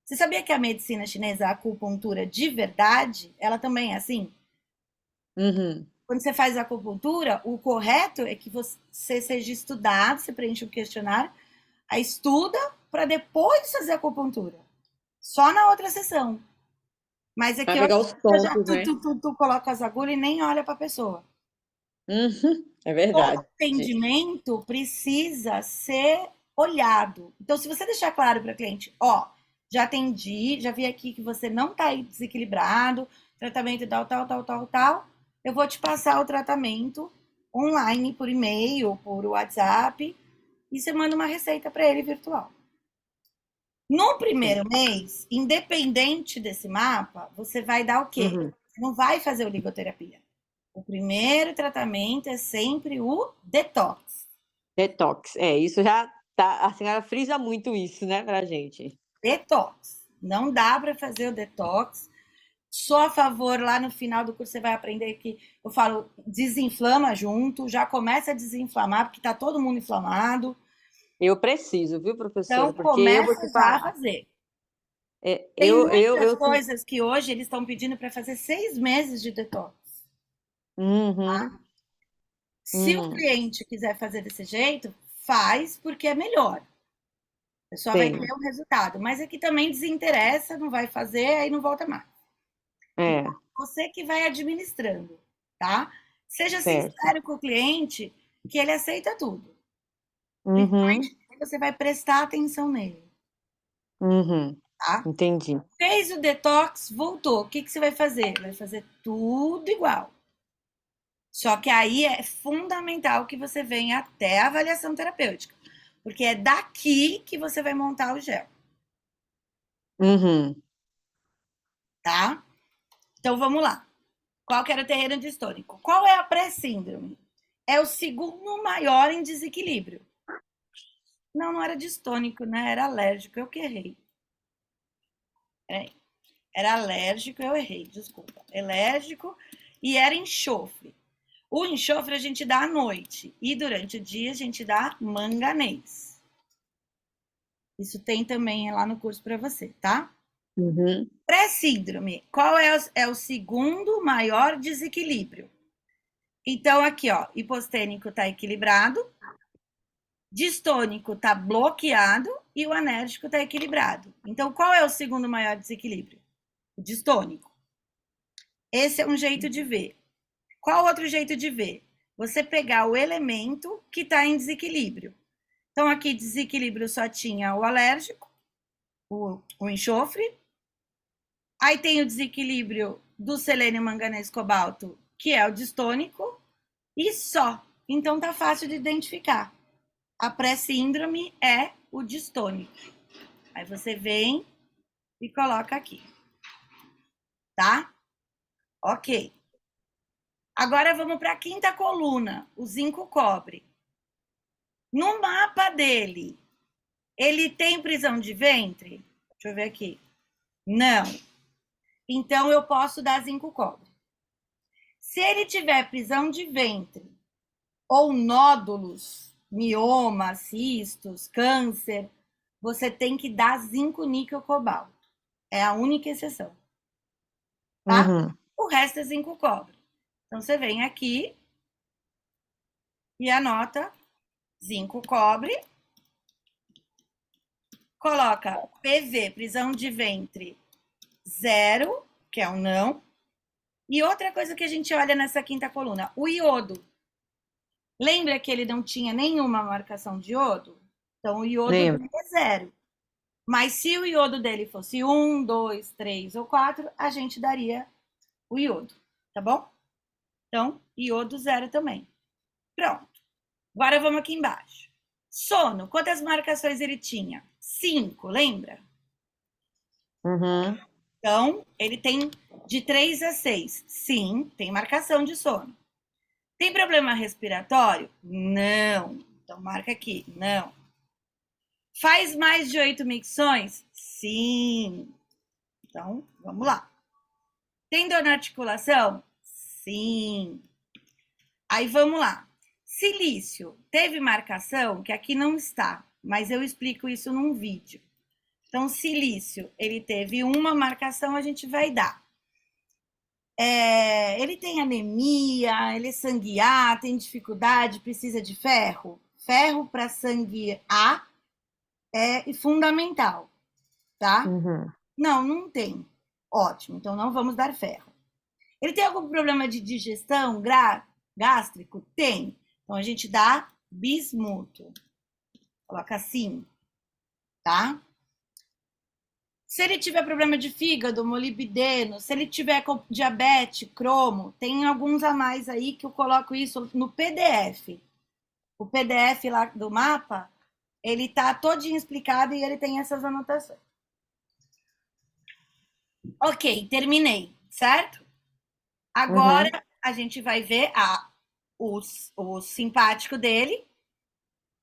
Você sabia que a medicina chinesa, a acupuntura de verdade, ela também é assim? Quando você faz acupuntura, o correto é que você seja estudado, você preenche um questionário, aí estuda para depois fazer acupuntura. Só na outra sessão. Mas
Para
aqui
pegar
hoje
os
você já
pontos, né?
coloca as agulhas e nem olha para a pessoa.
É
Todo
verdade.
atendimento precisa ser olhado. Então, se você deixar claro para o cliente, ó, já atendi, já vi aqui que você não está desequilibrado, tratamento tal, eu vou te passar o tratamento online, por e-mail, por WhatsApp, e você manda uma receita para ele virtual. No primeiro mês, independente desse mapa, você vai dar o quê? Você não vai fazer o ligoterapia. O primeiro tratamento é sempre o detox.
Detox. É, isso já tá. A senhora frisa muito isso, né, pra gente.
Detox. Não dá para fazer o detox. Sou a favor, lá no final do curso você vai aprender que eu falo, desinflama junto, já começa a desinflamar, porque está todo mundo inflamado.
Eu preciso, viu, professora?
Então,
Porque eu vou
começa
te
já a
falar.
fazer. Tem
Eu, eu,
muitas
eu,
coisas que hoje eles estão pedindo para fazer 6 meses de detox.
Uhum,
Se o
uhum,
cliente quiser fazer desse jeito, faz, porque é melhor. A pessoa vai
tem.
ter um resultado. Mas aqui também desinteressa, não vai fazer, aí não volta mais.
É,
Então, você que vai administrando, tá? Seja
certo.
sincero com o cliente, que ele aceita tudo.
Uhum,
Principalmente se você vai prestar atenção nele,
uhum,
tá?
entendi.
Fez o detox, voltou. O que você vai fazer? Vai fazer tudo igual. Só que aí é fundamental que você venha até a avaliação terapêutica, porque é daqui que você vai montar o gel,
Uhum,
tá? Então vamos lá. Qual que era o terreno distônico? Qual é a pré-síndrome? É o segundo maior em desequilíbrio. Não, não era distônico, né? Era alérgico, eu que errei. Era alérgico, eu errei, desculpa. Alérgico e era enxofre. O enxofre a gente dá à noite e durante o dia a gente dá manganês. Isso tem também lá no curso para você, tá?
uhum,
Pré-síndrome, qual é o segundo maior desequilíbrio? Então, aqui, ó, hipostênico está equilibrado, distônico está bloqueado e o anérgico está equilibrado. Então, qual é o segundo maior desequilíbrio? O distônico. Esse é um jeito de ver. Qual outro jeito de ver? Você pegar o elemento que está em desequilíbrio. Então, aqui, desequilíbrio só tinha o alérgico, o enxofre. Aí tem o desequilíbrio do selênio, manganês, cobalto, que é o distônico, e só. Então, tá fácil de identificar. A pré-síndrome é o distônico. Aí você vem e coloca aqui. Tá? Ok. Agora vamos para a quinta coluna, o zinco cobre. No mapa dele, ele tem prisão de ventre? Deixa eu ver aqui. Não. Então, eu posso dar zinco cobre. Se ele tiver prisão de ventre ou nódulos, mioma, cistos, câncer, você tem que dar zinco, níquel, cobalto. É a única exceção. Tá?
Uhum.
O resto é zinco cobre. Então, você vem aqui e anota zinco cobre, coloca PV, prisão de ventre, 0, que é o não. E outra coisa que a gente olha nessa quinta coluna, o iodo. Lembra que ele não tinha nenhuma marcação de iodo? Então, o iodo
Lembro.
dele é 0. Mas se o iodo dele fosse 1, 2, 3 ou 4, a gente daria o iodo, tá bom? Então, iodo 0 também. Pronto. Agora vamos aqui embaixo. Sono, quantas marcações ele tinha? 5, lembra?
Uhum.
Então, ele tem de 3 a 6. Sim, tem marcação de sono. Tem problema respiratório? Não. Então, marca aqui. Não. Faz mais de 8 micções? Sim. Então, vamos lá. Tem dor na articulação? Sim. Aí, vamos lá. Silício. Teve marcação? Que aqui não está, mas eu explico isso num vídeo. Então, silício, ele teve uma marcação, a gente vai dar. Ele tem anemia, ele é sangue A, tem dificuldade, precisa de ferro. Ferro para sangue A é fundamental, tá?
Uhum.
Não, não tem. Ótimo, então não vamos dar ferro. Ele tem algum problema de digestão gástrico? Tem. Então a gente dá bismuto. Coloca assim, tá? Se ele tiver problema de fígado, molibdeno, se ele tiver diabetes, cromo, tem alguns a mais aí que eu coloco isso no PDF. O PDF lá do mapa, ele tá todinho explicado e ele tem essas anotações. Ok, terminei, certo? Agora a gente vai ver o simpático dele,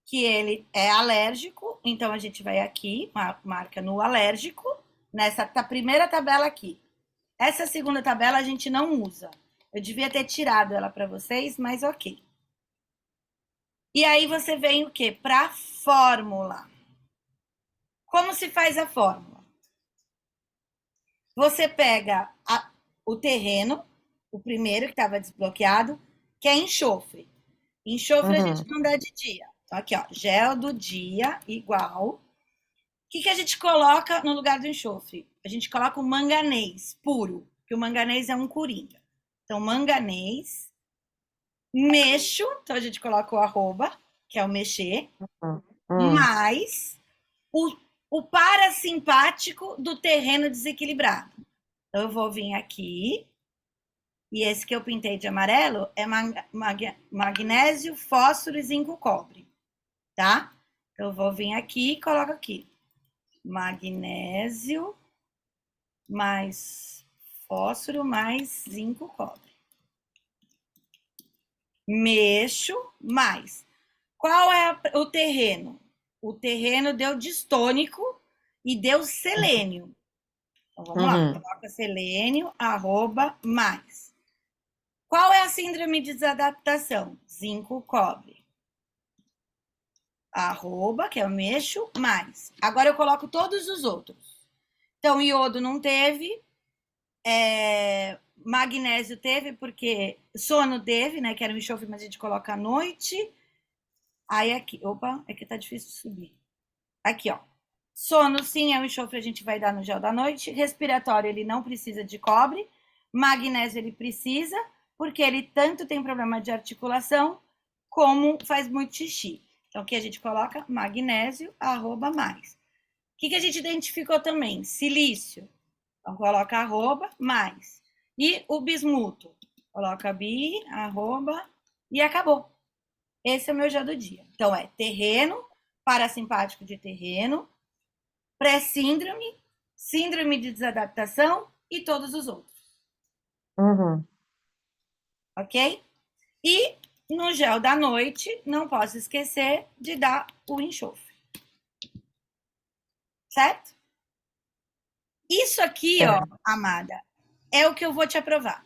que ele é alérgico, então a gente vai aqui, marca no alérgico, nessa primeira tabela aqui. Essa segunda tabela a gente não usa. Eu devia ter tirado ela para vocês, mas ok. E aí você vem o quê? Para a fórmula. Como se faz a fórmula? Você pega o terreno, o primeiro que estava desbloqueado, que é enxofre. Enxofre a gente não dá de dia. Então, aqui, ó, gel do dia igual. O que a gente coloca no lugar do enxofre? A gente coloca o manganês puro, porque o manganês é um coringa. Então, manganês, mexo, então a gente coloca o arroba, que é o mexer, mais o parasimpático do terreno desequilibrado. Então, eu vou vir aqui, e esse que eu pintei de amarelo é magnésio, fósforo e zinco cobre, tá? Então, eu vou vir aqui e coloco aqui. Magnésio mais fósforo mais zinco cobre. Mexo mais. Qual é o terreno? O terreno deu distônico e deu selênio. Então, vamos lá. Coloca selênio, arroba, mais. Qual é a síndrome de desadaptação? Zinco cobre. Arroba, que é o mexo, mais. Agora eu coloco todos os outros. Então, iodo não teve, magnésio teve, porque sono teve, né? Que era um enxofre, mas a gente coloca à noite. Aí aqui, opa, é que tá difícil de subir. Aqui, ó. Sono, sim, é um enxofre, a gente vai dar no gel da noite. Respiratório, ele não precisa de cobre. Magnésio, ele precisa, porque ele tanto tem problema de articulação, como faz muito xixi. Então, aqui a gente coloca magnésio, arroba, mais. O que a gente identificou também? Silício. Então, coloca arroba, mais. E o bismuto. Coloca bi, arroba, e acabou. Esse é o meu gel do dia. Então, é terreno, parasimpático de terreno, pré-síndrome, síndrome de desadaptação e todos os outros. ok? E no gel da noite, não posso esquecer de dar o enxofre. Certo? Isso aqui, ó, amada, é o que eu vou te aprovar.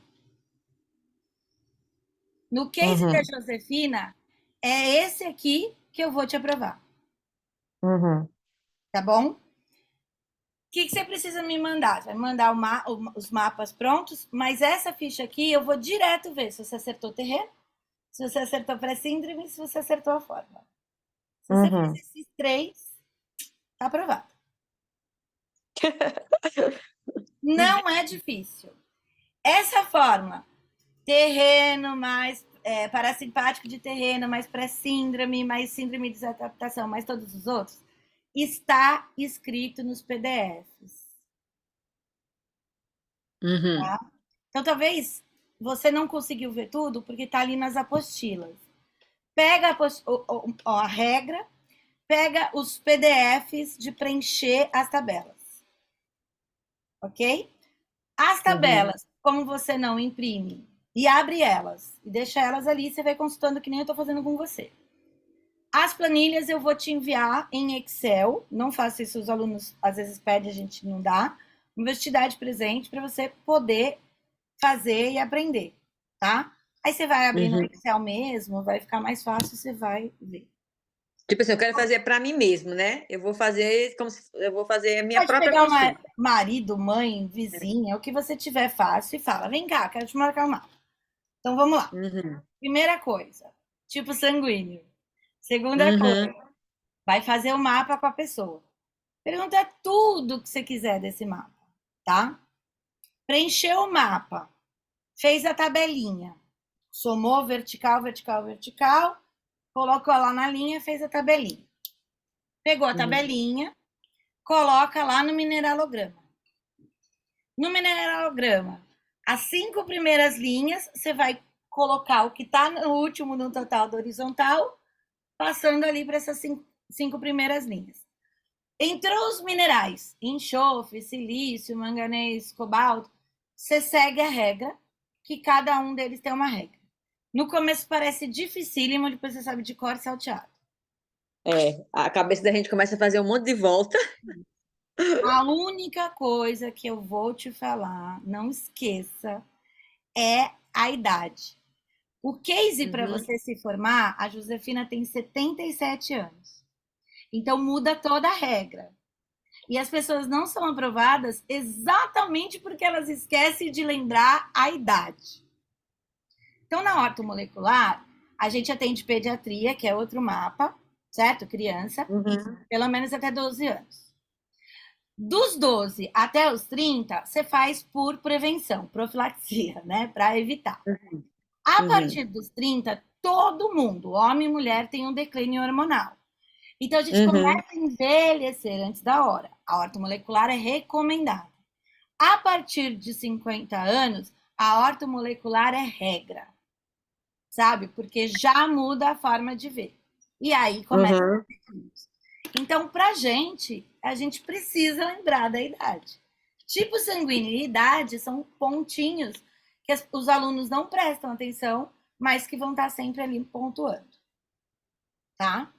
No case da Josefina, é esse aqui que eu vou te aprovar. Tá bom? O que você precisa me mandar? Você vai me mandar os mapas prontos, mas essa ficha aqui eu vou direto ver se você acertou terreno, se você acertou pré-síndrome, se você acertou a fórmula. Se você fez esses 3, tá aprovado. Não é difícil. Essa fórmula, terreno mais parasimpático de terreno, mais pré-síndrome, mais síndrome de desadaptação, mais todos os outros, está escrito nos PDFs. Tá? Então, talvez você não conseguiu ver tudo porque está ali nas apostilas. Pega a regra, pega os PDFs de preencher as tabelas. Ok? As tabelas, como você não imprime e abre elas e deixa elas ali, você vai consultando que nem eu estou fazendo com você. As planilhas eu vou te enviar em Excel. Não faço isso, os alunos às vezes pedem, a gente não dá. Eu vou te dar de presente para você poder fazer e aprender, tá? Aí você vai abrir no Excel mesmo, vai ficar mais fácil, você vai ver.
Tipo assim, eu quero fazer para mim mesmo, né? Eu vou fazer como se eu vou fazer a minha
Pode
própria
pegar
consulta.
marido, mãe, vizinha, o que você tiver fácil e fala, vem cá, quero te marcar o mapa. Então vamos lá. Primeira coisa, tipo sanguíneo. Segunda coisa, vai fazer o mapa com a pessoa. Pergunta tudo que você quiser desse mapa, tá? Preencheu o mapa, fez a tabelinha, somou vertical, vertical, vertical, colocou lá na linha, fez a tabelinha. Pegou a tabelinha, coloca lá no mineralograma. No mineralograma, as 5 primeiras linhas, você vai colocar o que está no último no total do horizontal, passando ali para essas 5 primeiras linhas. Entrou os minerais, enxofre, silício, manganês, cobalto, você segue a regra, que cada um deles tem uma regra. No começo parece dificílimo, depois você sabe de cor e salteado.
A cabeça da gente começa a fazer um monte de volta.
A única coisa que eu vou te falar, não esqueça, é a idade. O case para você se formar, a Josefina tem 77 anos. Então muda toda a regra. E as pessoas não são aprovadas exatamente porque elas esquecem de lembrar a idade. Então, na ortomolecular, a gente atende pediatria, que é outro mapa, certo? Criança, pelo menos até 12 anos. Dos 12 até os 30, você faz por prevenção, profilaxia, né? Para evitar. A partir dos 30, todo mundo, homem e mulher, tem um declínio hormonal. Então, a gente começa a envelhecer antes da hora. A ortomolecular é recomendada. A partir de 50 anos, a ortomolecular é regra. Sabe? Porque já muda a forma de ver. E aí começa os declínios. Então, a gente precisa lembrar da idade. Tipo sanguíneo e idade são pontinhos que os alunos não prestam atenção, mas que vão estar sempre ali pontuando. Tá?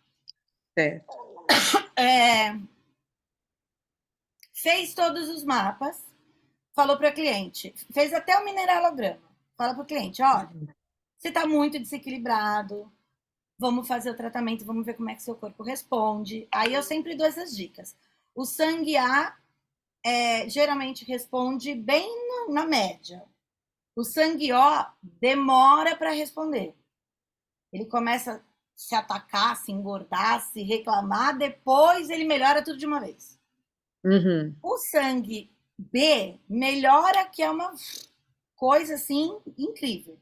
Fez todos os mapas, falou para o cliente, fez até o mineralograma. Fala para o cliente, olha, você está muito desequilibrado, vamos fazer o tratamento, vamos ver como é que seu corpo responde. Aí eu sempre dou essas dicas. O sangue A geralmente responde bem na média. O sangue O demora para responder. Ele começa a se atacar, se engordar, se reclamar, depois ele melhora tudo de uma vez. O sangue B melhora, que é uma coisa assim incrível.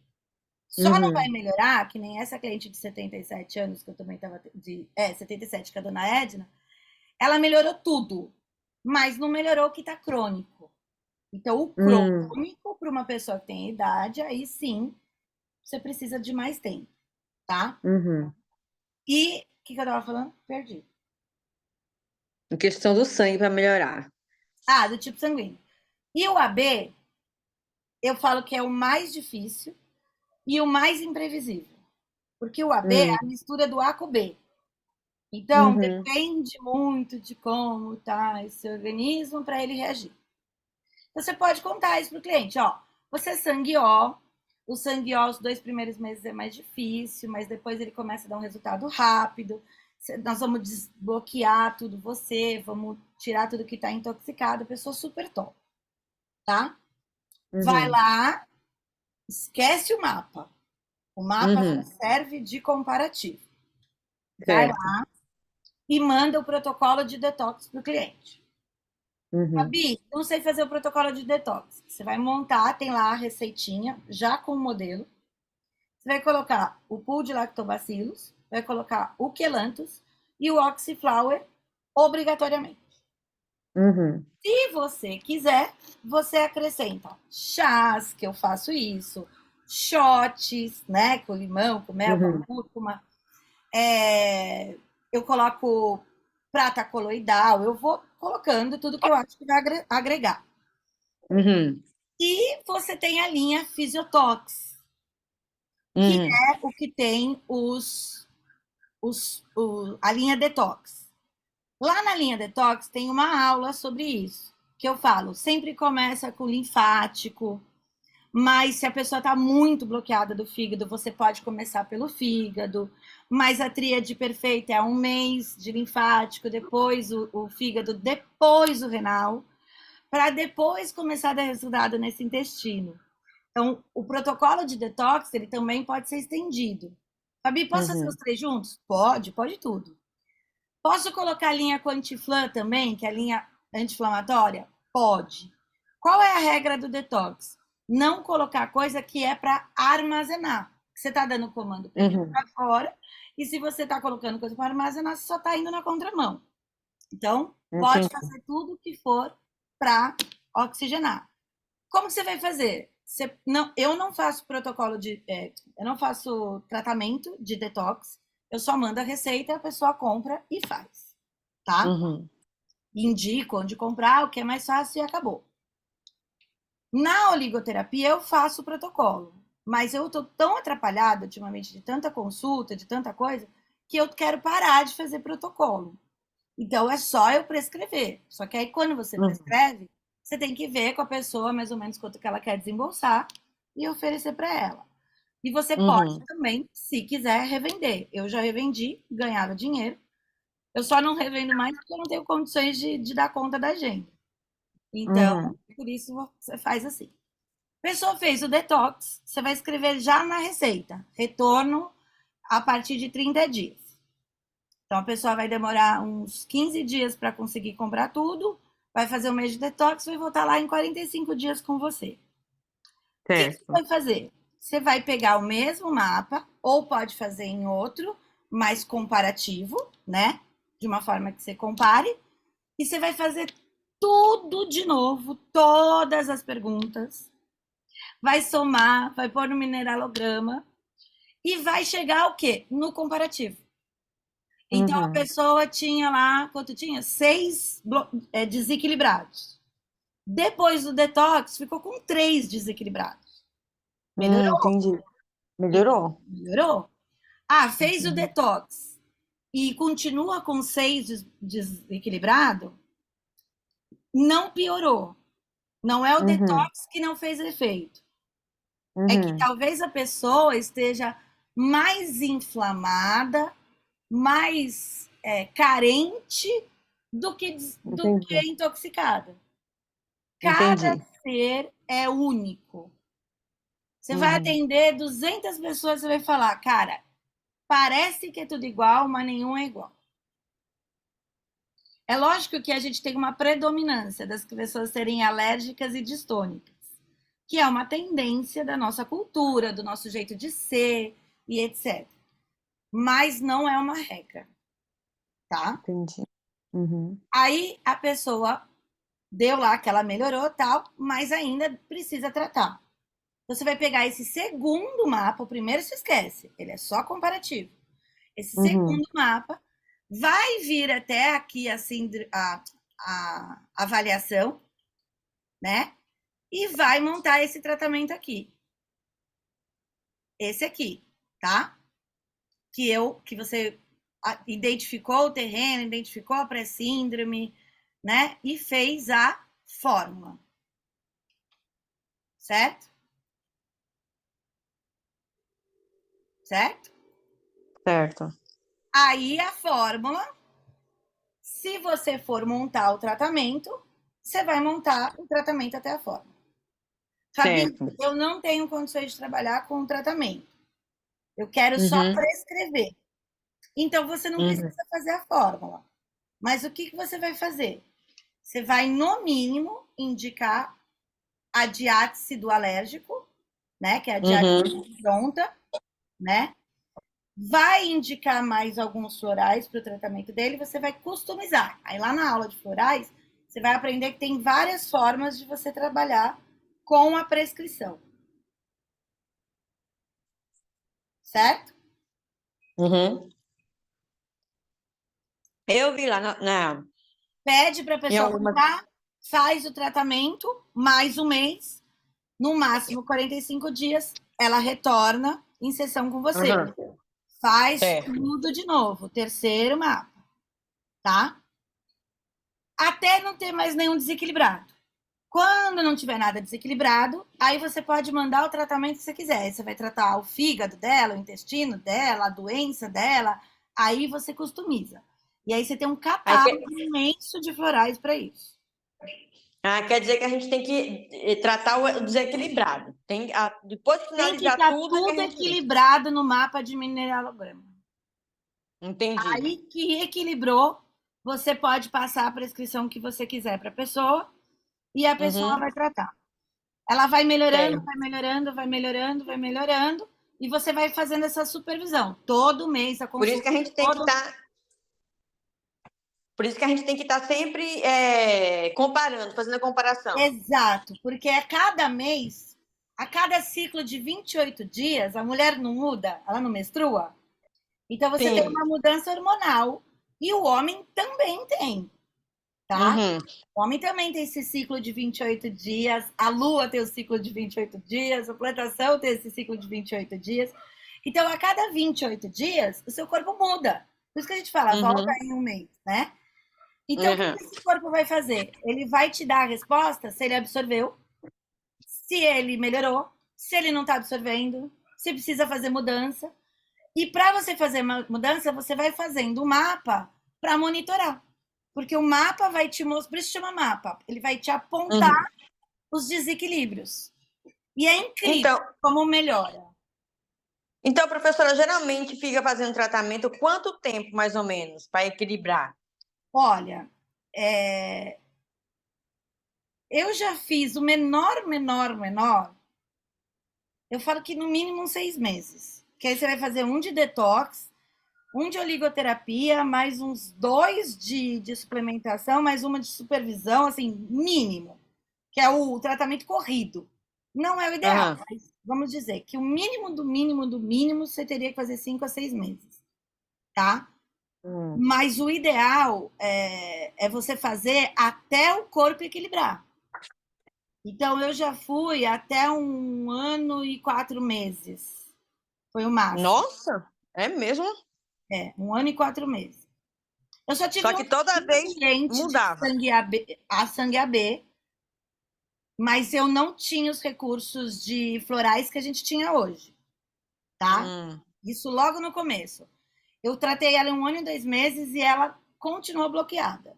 Só não vai melhorar, que nem essa cliente de 77 anos, que eu também estava. 77, que é a dona Edna, ela melhorou tudo, mas não melhorou o que está crônico. Então, o crônico, para uma pessoa que tem idade, aí sim, você precisa de mais tempo, tá? E o que eu estava falando? Perdi.
Em questão do sangue para melhorar.
Do tipo sanguíneo. E o AB, eu falo que é o mais difícil e o mais imprevisível. Porque o AB é a mistura do A com o B. Então, depende muito de como está esse organismo para ele reagir. Você pode contar isso para o cliente, ó, você é sangue O, o sangue O, os 2 primeiros meses é mais difícil, mas depois ele começa a dar um resultado rápido, nós vamos desbloquear tudo você, vamos tirar tudo que está intoxicado, pessoa super top, tá? Vai lá, esquece o mapa só serve de comparativo. Vai lá e manda o protocolo de detox para o cliente. Fabi, não sei fazer o protocolo de detox. Você vai montar, tem lá a receitinha, já com o modelo. Você vai colocar o pool de lactobacilos, vai colocar o quelanthus e o oxyflower obrigatoriamente. Se você quiser, você acrescenta chás, que eu faço isso, shots, né, com limão, com mel, com cúrcuma. Eu coloco prata coloidal, eu vou colocando tudo que eu acho que vai agregar. E você tem a linha Physiotox, que é o que tem a linha Detox. Lá na linha Detox tem uma aula sobre isso, que eu falo, sempre começa com linfático, mas se a pessoa está muito bloqueada do fígado, você pode começar pelo fígado, mas a tríade perfeita é 1 mês de linfático, depois o fígado, depois o renal, para depois começar a dar resultado nesse intestino. Então, o protocolo de detox, ele também pode ser estendido. Fabi, posso fazer os 3 juntos? Pode tudo. Posso colocar a linha Quantiflam também, que é a linha anti-inflamatória? Pode. Qual é a regra do detox? Não colocar coisa que é para armazenar. Você está dando comando para fora, e se você está colocando coisa para armazenar, você só está indo na contramão. Então, pode fazer tudo que for para oxigenar. Como você vai fazer? Eu não faço protocolo eu não faço tratamento de detox, eu só mando a receita, a pessoa compra e faz, tá? Indico onde comprar, o que é mais fácil e acabou. Na oligoterapia, eu faço o protocolo, mas eu estou tão atrapalhada ultimamente de tanta consulta, de tanta coisa, que eu quero parar de fazer protocolo. Então, é só eu prescrever. Só que aí, quando você prescreve, você tem que ver com a pessoa mais ou menos quanto que ela quer desembolsar e oferecer para ela. E você pode também, se quiser, revender. Eu já revendi, ganhava dinheiro. Eu só não revendo mais porque eu não tenho condições de dar conta da agenda. Então, por isso você faz assim. A pessoa fez o detox, você vai escrever já na receita. Retorno a partir de 30 dias. Então, a pessoa vai demorar uns 15 dias para conseguir comprar tudo, vai fazer um mês de detox, vai voltar lá em 45 dias com você. O que você vai fazer? Você vai pegar o mesmo mapa, ou pode fazer em outro, mais comparativo, né? De uma forma que você compare, e você vai fazer tudo de novo, todas as perguntas, vai somar, vai pôr no mineralograma, e vai chegar ao quê? No comparativo. Então, a pessoa tinha lá, quanto tinha? 6 desequilibrados. Depois do detox, ficou com 3 desequilibrados. Melhorou?
Entendi. Melhorou.
Melhorou. Fez o detox e continua com 6 desequilibrado, não piorou. Não é o detox que não fez efeito. É que talvez a pessoa esteja mais inflamada, mais carente do que intoxicada. Cada ser é único. Você vai atender 200 pessoas, você vai falar, cara, parece que é tudo igual, mas nenhum é igual. É lógico que a gente tem uma predominância das pessoas serem alérgicas e distônicas, que é uma tendência da nossa cultura, do nosso jeito de ser e etc. Mas não é uma regra, tá?
Entendi.
Aí a pessoa deu lá que ela melhorou tal, mas ainda precisa tratar. Você vai pegar esse segundo mapa, o primeiro se esquece, ele é só comparativo. Esse segundo mapa vai vir até aqui assim a avaliação, né? E vai montar esse tratamento aqui. esse aqui, tá? Que você identificou o terreno, identificou a pré-síndrome, né? E fez a fórmula. Certo? Certo?
Certo.
Aí a fórmula, se você for montar o tratamento, você vai montar o tratamento até a fórmula. Fabi,
Certo.
eu não tenho condições de trabalhar com o tratamento. Eu quero só
Uhum.
prescrever. Então, você não precisa fazer a fórmula. Mas o que você vai fazer? Você vai, no mínimo, indicar a diátese do alérgico, né? Que é a diátese pronta, né? Vai indicar mais alguns florais para o tratamento dele, você vai customizar. Aí lá na aula de florais, você vai aprender que tem várias formas de você trabalhar com a prescrição. Certo?
Uhum. Eu vi lá
Pede para a
em
pessoa
alguma.
comprar, faz o tratamento, mais um mês, no máximo 45 dias, ela retorna em sessão com você.
Uhum.
Faz
Certo.
tudo de novo, terceiro mapa, tá? Até não ter mais nenhum desequilibrado. Quando não tiver nada desequilibrado, aí você pode mandar o tratamento que você quiser. Aí você vai tratar o fígado dela, o intestino dela, a doença dela. Aí você customiza. E aí você tem um catálogo imenso de florais para isso.
Quer dizer que a gente tem que tratar o desequilibrado. Depois de
Tem que
finalizar
estar
tudo, é que a
tudo
gente.
equilibrado no mapa de mineralograma.
Entendi.
Aí que equilibrou, você pode passar a prescrição que você quiser para a pessoa e a pessoa vai tratar. Ela vai melhorando,
Certo.
vai melhorando, vai melhorando, vai melhorando, e você vai fazendo essa supervisão. Todo mês a
Por isso
consulta.
que a gente tem que estar. Por isso que a gente tem que estar sempre comparando, fazendo a comparação.
Exato, porque a cada mês, a cada ciclo de 28 dias, a mulher não muda, ela não menstrua. Então você tem
Sim.
uma mudança hormonal. E o homem também tem, tá?
Uhum.
O homem também tem esse ciclo de 28 dias, a lua tem o ciclo de 28 dias, a plantação tem esse ciclo de 28 dias. Então, a cada 28 dias, o seu corpo muda. Por isso que a gente fala, volta
Uhum.
em um mês, né? Então, o que
Uhum.
esse corpo vai fazer? Ele vai te dar a resposta se ele absorveu, se ele melhorou, se ele não está absorvendo, se precisa fazer mudança. E para você fazer uma mudança, você vai fazendo o mapa para monitorar. Porque o mapa vai te mostrar, por isso chama mapa, ele vai te apontar
Uhum.
os desequilíbrios. E é incrível
Então,
como melhora.
então, professora, geralmente fica fazendo tratamento quanto tempo, mais ou menos, para equilibrar?
Olha, eu já fiz o menor. Eu falo que no mínimo uns 6 meses. Que aí você vai fazer um de detox, um de oligoterapia, mais uns 2 de suplementação, mais uma de supervisão, assim, mínimo. Que é o tratamento corrido. Não é o ideal,
Uhum.
mas vamos dizer que o mínimo do mínimo do mínimo você teria que fazer 5 a 6 meses, tá? Mas o ideal é você fazer até o corpo equilibrar. Então, eu já fui até 1 ano e 4 meses. Foi o máximo.
Nossa, é mesmo?
1 ano e 4 meses. Eu só tive
Só
um
que toda vez
cliente de
mudava.
sangue AB, mas eu não tinha os recursos de florais que a gente tinha hoje, tá? Isso logo no começo. Eu tratei ela em 1 ano e 2 meses e ela continuou bloqueada.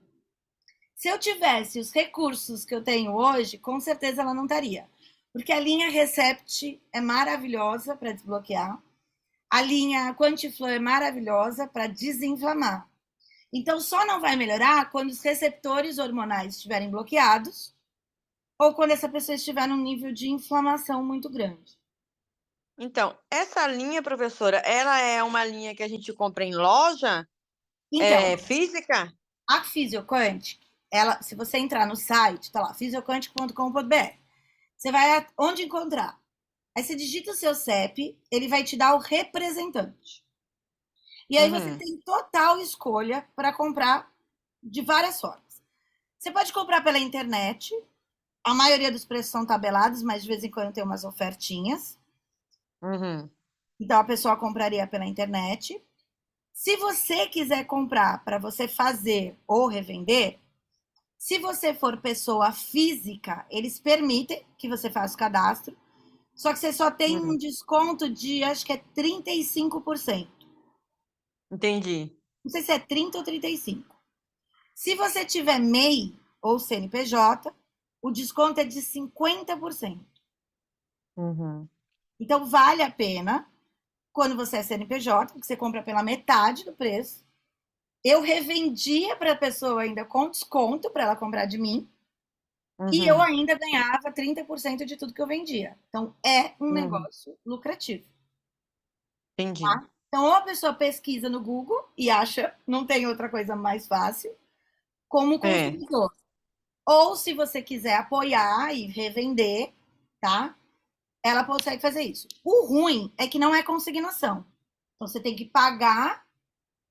Se eu tivesse os recursos que eu tenho hoje, com certeza ela não estaria. Porque a linha Recept é maravilhosa para desbloquear. A linha Quantiflow é maravilhosa para desinflamar. Então, só não vai melhorar quando os receptores hormonais estiverem bloqueados ou quando essa pessoa estiver num nível de inflamação muito grande.
Então, essa linha, professora, ela é uma linha que a gente compra em loja
Então,
física?
a Physioquantic, ela, se você entrar no site, tá lá, physioquantic.com.br, você vai onde encontrar. Aí você digita o seu CEP, ele vai te dar o representante. E aí você tem total escolha para comprar de várias formas. Você pode comprar pela internet, a maioria dos preços são tabelados, mas de vez em quando tem umas ofertinhas.
Uhum.
Então a pessoa compraria pela internet. Se você quiser comprar para você fazer ou revender, se você for pessoa física, eles permitem que você faça o cadastro, só que você só tem um desconto de, acho que é 35%.
Entendi.
Não sei se é 30 ou 35. Se você tiver MEI ou CNPJ, o desconto é de 50%.
Uhum.
Então vale a pena quando você é CNPJ, porque você compra pela metade do preço. Eu revendia para a pessoa ainda com desconto para ela comprar de mim. E eu
Uhum.
ainda ganhava 30% de tudo que eu vendia. Então, é um
Uhum.
negócio lucrativo.
Entendi.
Então, ou a pessoa pesquisa no Google e acha, não tem outra coisa mais fácil, como
É.
consumidor. Ou se você quiser apoiar e revender, tá? Ela consegue fazer isso. O ruim é que não é consignação. Então, você tem que pagar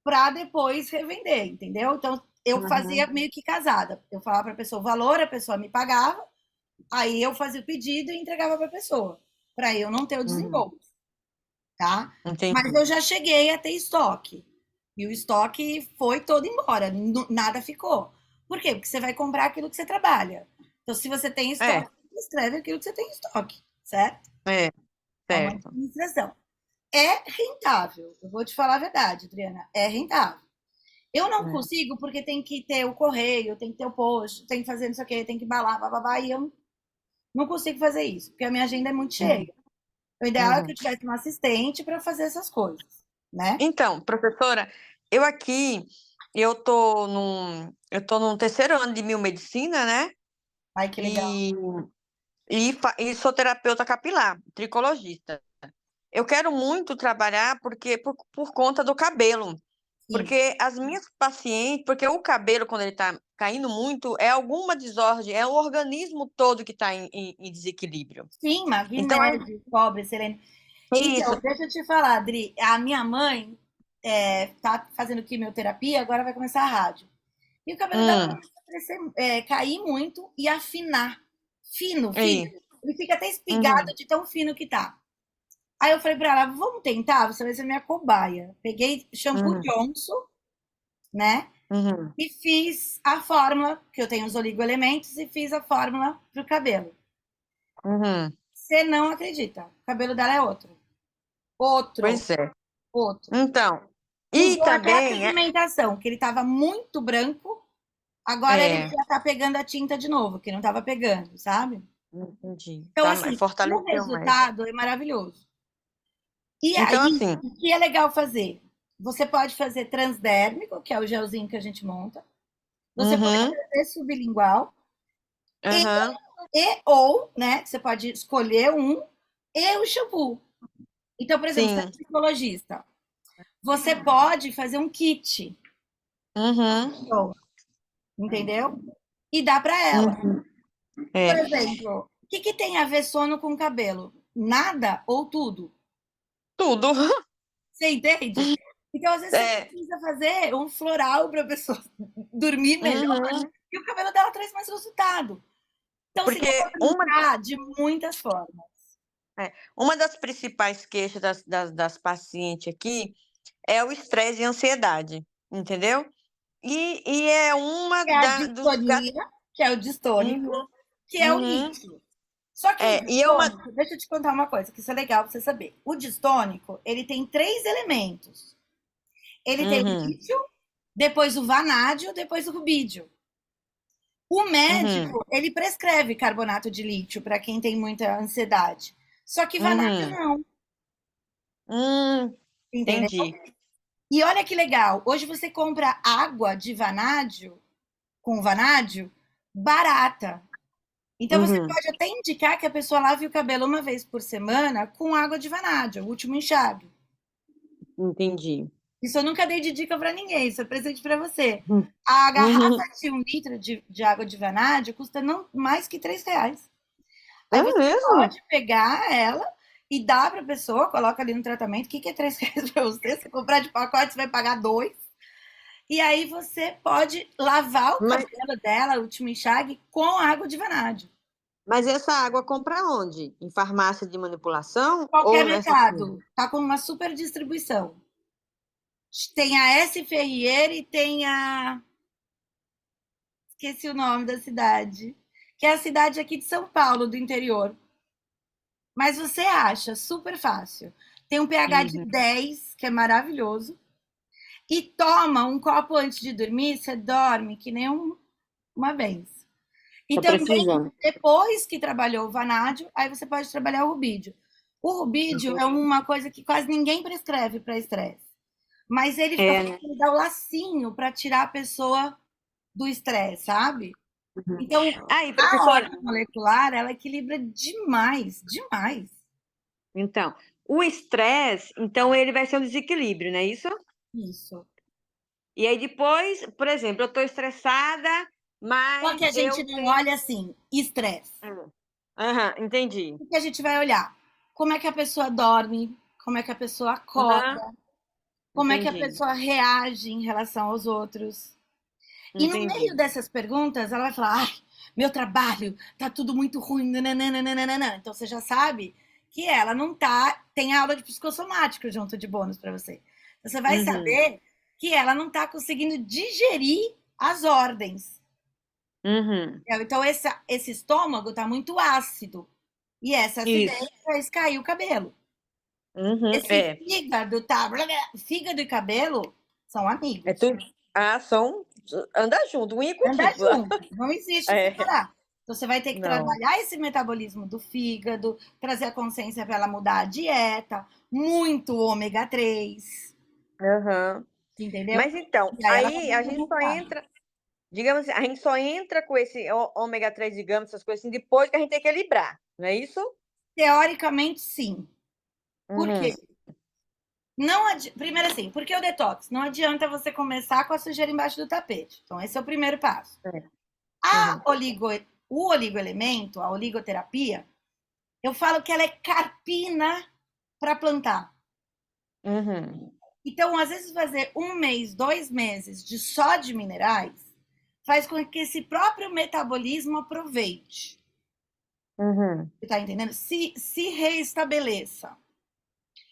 para depois revender, entendeu? Então, eu fazia
Uhum.
meio que casada. Eu falava para a pessoa o valor, a pessoa me pagava, aí eu fazia o pedido e entregava para a pessoa, para eu não ter o
Uhum.
desembolso, tá? Mas
Entendi.
eu já cheguei a ter estoque. E o estoque foi todo embora, nada ficou. Por quê? Porque você vai comprar aquilo que você trabalha. Então, se você tem
É,
estoque, escreve aquilo que você tem em estoque, certo?
é,
É uma
certo.
administração. É rentável. Eu vou te falar a verdade, Adriana. É rentável. Eu não
É.
consigo porque tem que ter o correio, tem que ter o post, tem que fazer não sei o quê, tem que balar, bababá, e eu não consigo fazer isso, porque a minha agenda é muito cheia.
Uhum.
O ideal é que
Uhum.
eu tivesse um assistente para fazer essas coisas, né?
Então, professora, eu aqui, eu tô num terceiro ano de biomedicina, né?
Ai, que legal.
E, e sou terapeuta capilar, tricologista. Eu quero muito trabalhar porque por conta do cabelo.
Sim,
Porque as minhas pacientes, porque o cabelo, quando ele está caindo muito, é alguma desordem, é o organismo todo que está em desequilíbrio.
sim,
Então,
magnésio, cobre, selênio.
isso.
Então, deixa eu te falar, Adri, a minha mãe tá fazendo quimioterapia, agora vai começar a rádio. E o cabelo dela
Hum,
começa a crescer, cair muito e afinar. Fino, fino.
aí.
Ele fica até espigado
Uhum,
de tão fino que tá. Aí eu falei pra ela, vamos tentar, você vai ser minha cobaia. Peguei shampoo
uhum,
Johnson, né?
uhum,
E fiz a fórmula, que eu tenho os oligoelementos, e fiz a fórmula pro cabelo.
uhum.
Você não acredita, o cabelo dela é outro. Outro,
Pois é.
outro.
Então, e
Mudou até a
também,
pigmentação, que ele estava muito branco, agora ele
é,
já tá pegando a tinta de novo, que não estava pegando, sabe?
entendi,
Então,
tá,
assim, o
fortaleceu mais.
resultado é maravilhoso. E
Então,
aí,
assim,
o que é legal fazer? Você pode fazer transdérmico, que é o gelzinho que a gente monta. Você pode
uhum,
fazer sublingual e,
aham,
ou, né, você pode escolher um e o shampoo. Então, por exemplo, você é
sim,
psicologista, você pode fazer um kit,
uhum,
entendeu? E dá para ela.
uhum,
Por
é,
exemplo, o que, que tem a ver sono com cabelo? Nada ou tudo?
tudo.
Você entende? Então, às vezes, você
É,
precisa fazer um floral para a pessoa dormir melhor
uhum,
e o cabelo dela traz mais resultado. Então, assim, dá para
porque
brincar de muitas formas.
uma das principais queixas das pacientes aqui é o estresse e a ansiedade, entendeu? E é uma
É a
dos
distonia, que é o distônico,
Uhum,
que é o
uhum.
lítio. Só que o
E é uma.
distônico, deixa eu te contar uma coisa, que isso é legal para você saber. O distônico, ele tem três elementos. Ele tem o
Uhum,
lítio, depois o vanádio, depois o rubídio. O
uhum,
médico, ele prescreve carbonato de lítio para quem tem muita ansiedade. Só que vanádio
uhum.
não, entendeu?
Entendi.
E olha que legal, hoje você compra água de vanádio, com vanádio, barata. Então você
Uhum,
pode até indicar que a pessoa lave o cabelo uma vez por semana com água de vanádio, o último enxágue.
entendi.
Isso eu nunca dei de dica para ninguém, isso é presente para você.
Uhum,
A garrafa
uhum.
de 1 litro de água de vanádio custa não mais que R$ 3.
É
Aí você
mesmo?
pode pegar ela e dar para a pessoa, coloca ali no tratamento. O que é R$ 3 para você? Se comprar de pacote, você vai pagar dois. E aí você pode lavar o
Mas,
cabelo dela, o último enxágue, com água de vanádio.
Mas essa água compra onde? Em farmácia de manipulação
Qualquer
ou nessa
mercado tá com uma super distribuição. Tem a S. Ferrier e tem a. Esqueci o nome da cidade. Que é a cidade aqui de São Paulo, do interior. Mas você acha super fácil. Tem um pH de
Uhum.
10, que é maravilhoso. E toma um copo antes de dormir, você dorme que nem uma vez. E
Tá
também,
precisando.
depois que trabalhou o vanádio, aí você pode trabalhar o rubídio. O rubídio é uma coisa que quase ninguém prescreve para estresse. Mas ele
É, né?
dá o lacinho para tirar a pessoa do estresse, sabe? Então,
Aí,
a
professora,
ordem molecular, ela equilibra demais, demais.
então, o estresse, então ele vai ser um desequilíbrio, não é isso?
Isso.
E aí depois, por exemplo, eu estou estressada,
Só que
mas
a gente
eu
não
tenho.
olha assim, estresse.
Aham, entendi.
O que a gente vai olhar? Como é que a pessoa dorme? Como é que a pessoa
Aham,
acorda? Como é que a
entendi.
pessoa reage em relação aos outros? E no meio
Entendi.
dessas perguntas, ela vai falar: ai, meu trabalho tá tudo muito ruim. Nananana. Então você já sabe que ela não tá. Tem aula de psicossomático junto de bônus para você. Você vai
Uhum,
saber que ela não tá conseguindo digerir as ordens.
uhum.
Então esse estômago tá muito ácido. E essa acidez
Isso.
faz cair o cabelo.
Uhum,
Esse fígado tá. Fígado e cabelo são
é
amigos.
tudo. A ação anda junto, unha
Andar
contigo.
junto, não existe
É,
separar. Então, você vai ter que
não.
trabalhar esse metabolismo do fígado, trazer a consciência para ela mudar a dieta, muito ômega 3,
Aham.
entendeu?
Mas então,
E aí ela
aí a
começa a
gente só
mudar.
entra, digamos assim, a gente só entra com esse ômega 3, digamos, essas coisas assim, depois que a gente tem que equilibrar, não é isso?
Teoricamente, sim. Por
Uhum.
quê? Primeiro assim, porque o detox? Não adianta você começar com a sujeira embaixo do tapete. Então, esse é o primeiro passo.
É.
A
Uhum.
o oligoelemento, a oligoterapia, eu falo que ela é carpina para plantar.
Uhum.
Então, às vezes, fazer 1 mês, 2 meses de só de minerais faz com que esse próprio metabolismo aproveite.
Uhum.
Você está entendendo? Se reestabeleça.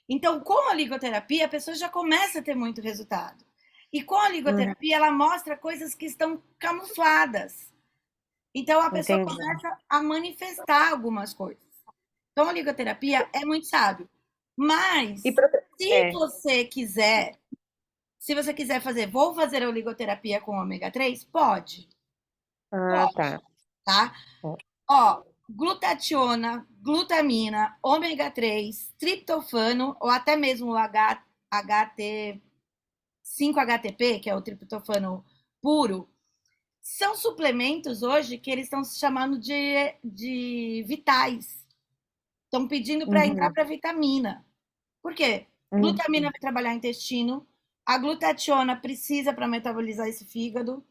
Então, com a ligoterapia, a pessoa já começa a ter muito resultado. E com a
Uhum.
ligoterapia, ela mostra coisas que estão camufladas. Então, a pessoa
Entendi.
começa a manifestar algumas coisas. Então, a ligoterapia é muito sábio.
E
Mas,
profe-
se
é.
você quiser Se você quiser fazer, vou fazer a oligoterapia com ômega 3? Pode,
Ah,
pode,
tá.
tá? Ó, glutationa, glutamina, ômega 3, triptofano, ou até mesmo o HT, 5-HTP, que é o triptofano puro, são suplementos hoje que eles estão se chamando de vitais. Estão pedindo para entrar
Uhum.
para vitamina. Por quê?
Uhum.
Glutamina vai trabalhar intestino, a glutationa precisa para metabolizar esse fígado,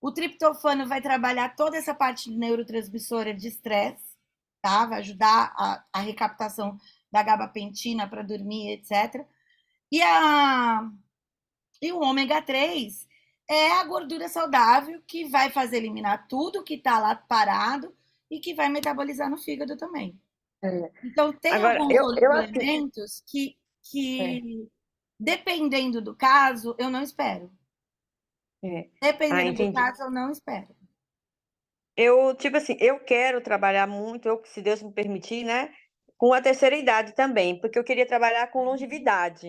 o triptofano vai trabalhar toda essa parte neurotransmissora de estresse, tá? Vai ajudar a recaptação da gabapentina para dormir, etc. E, e o ômega 3 é a gordura saudável que vai fazer eliminar tudo que está lá parado e que vai metabolizar no fígado também.
É.
Então, tem
Agora,
alguns
eu assim.
elementos
É,
que, dependendo do caso, eu não espero.
é. Ah,
Dependendo do
entendi.
caso, eu não espero.
Eu, tipo assim, eu quero trabalhar muito, se Deus me permitir, né? Com a terceira idade também, porque eu queria trabalhar com longevidade,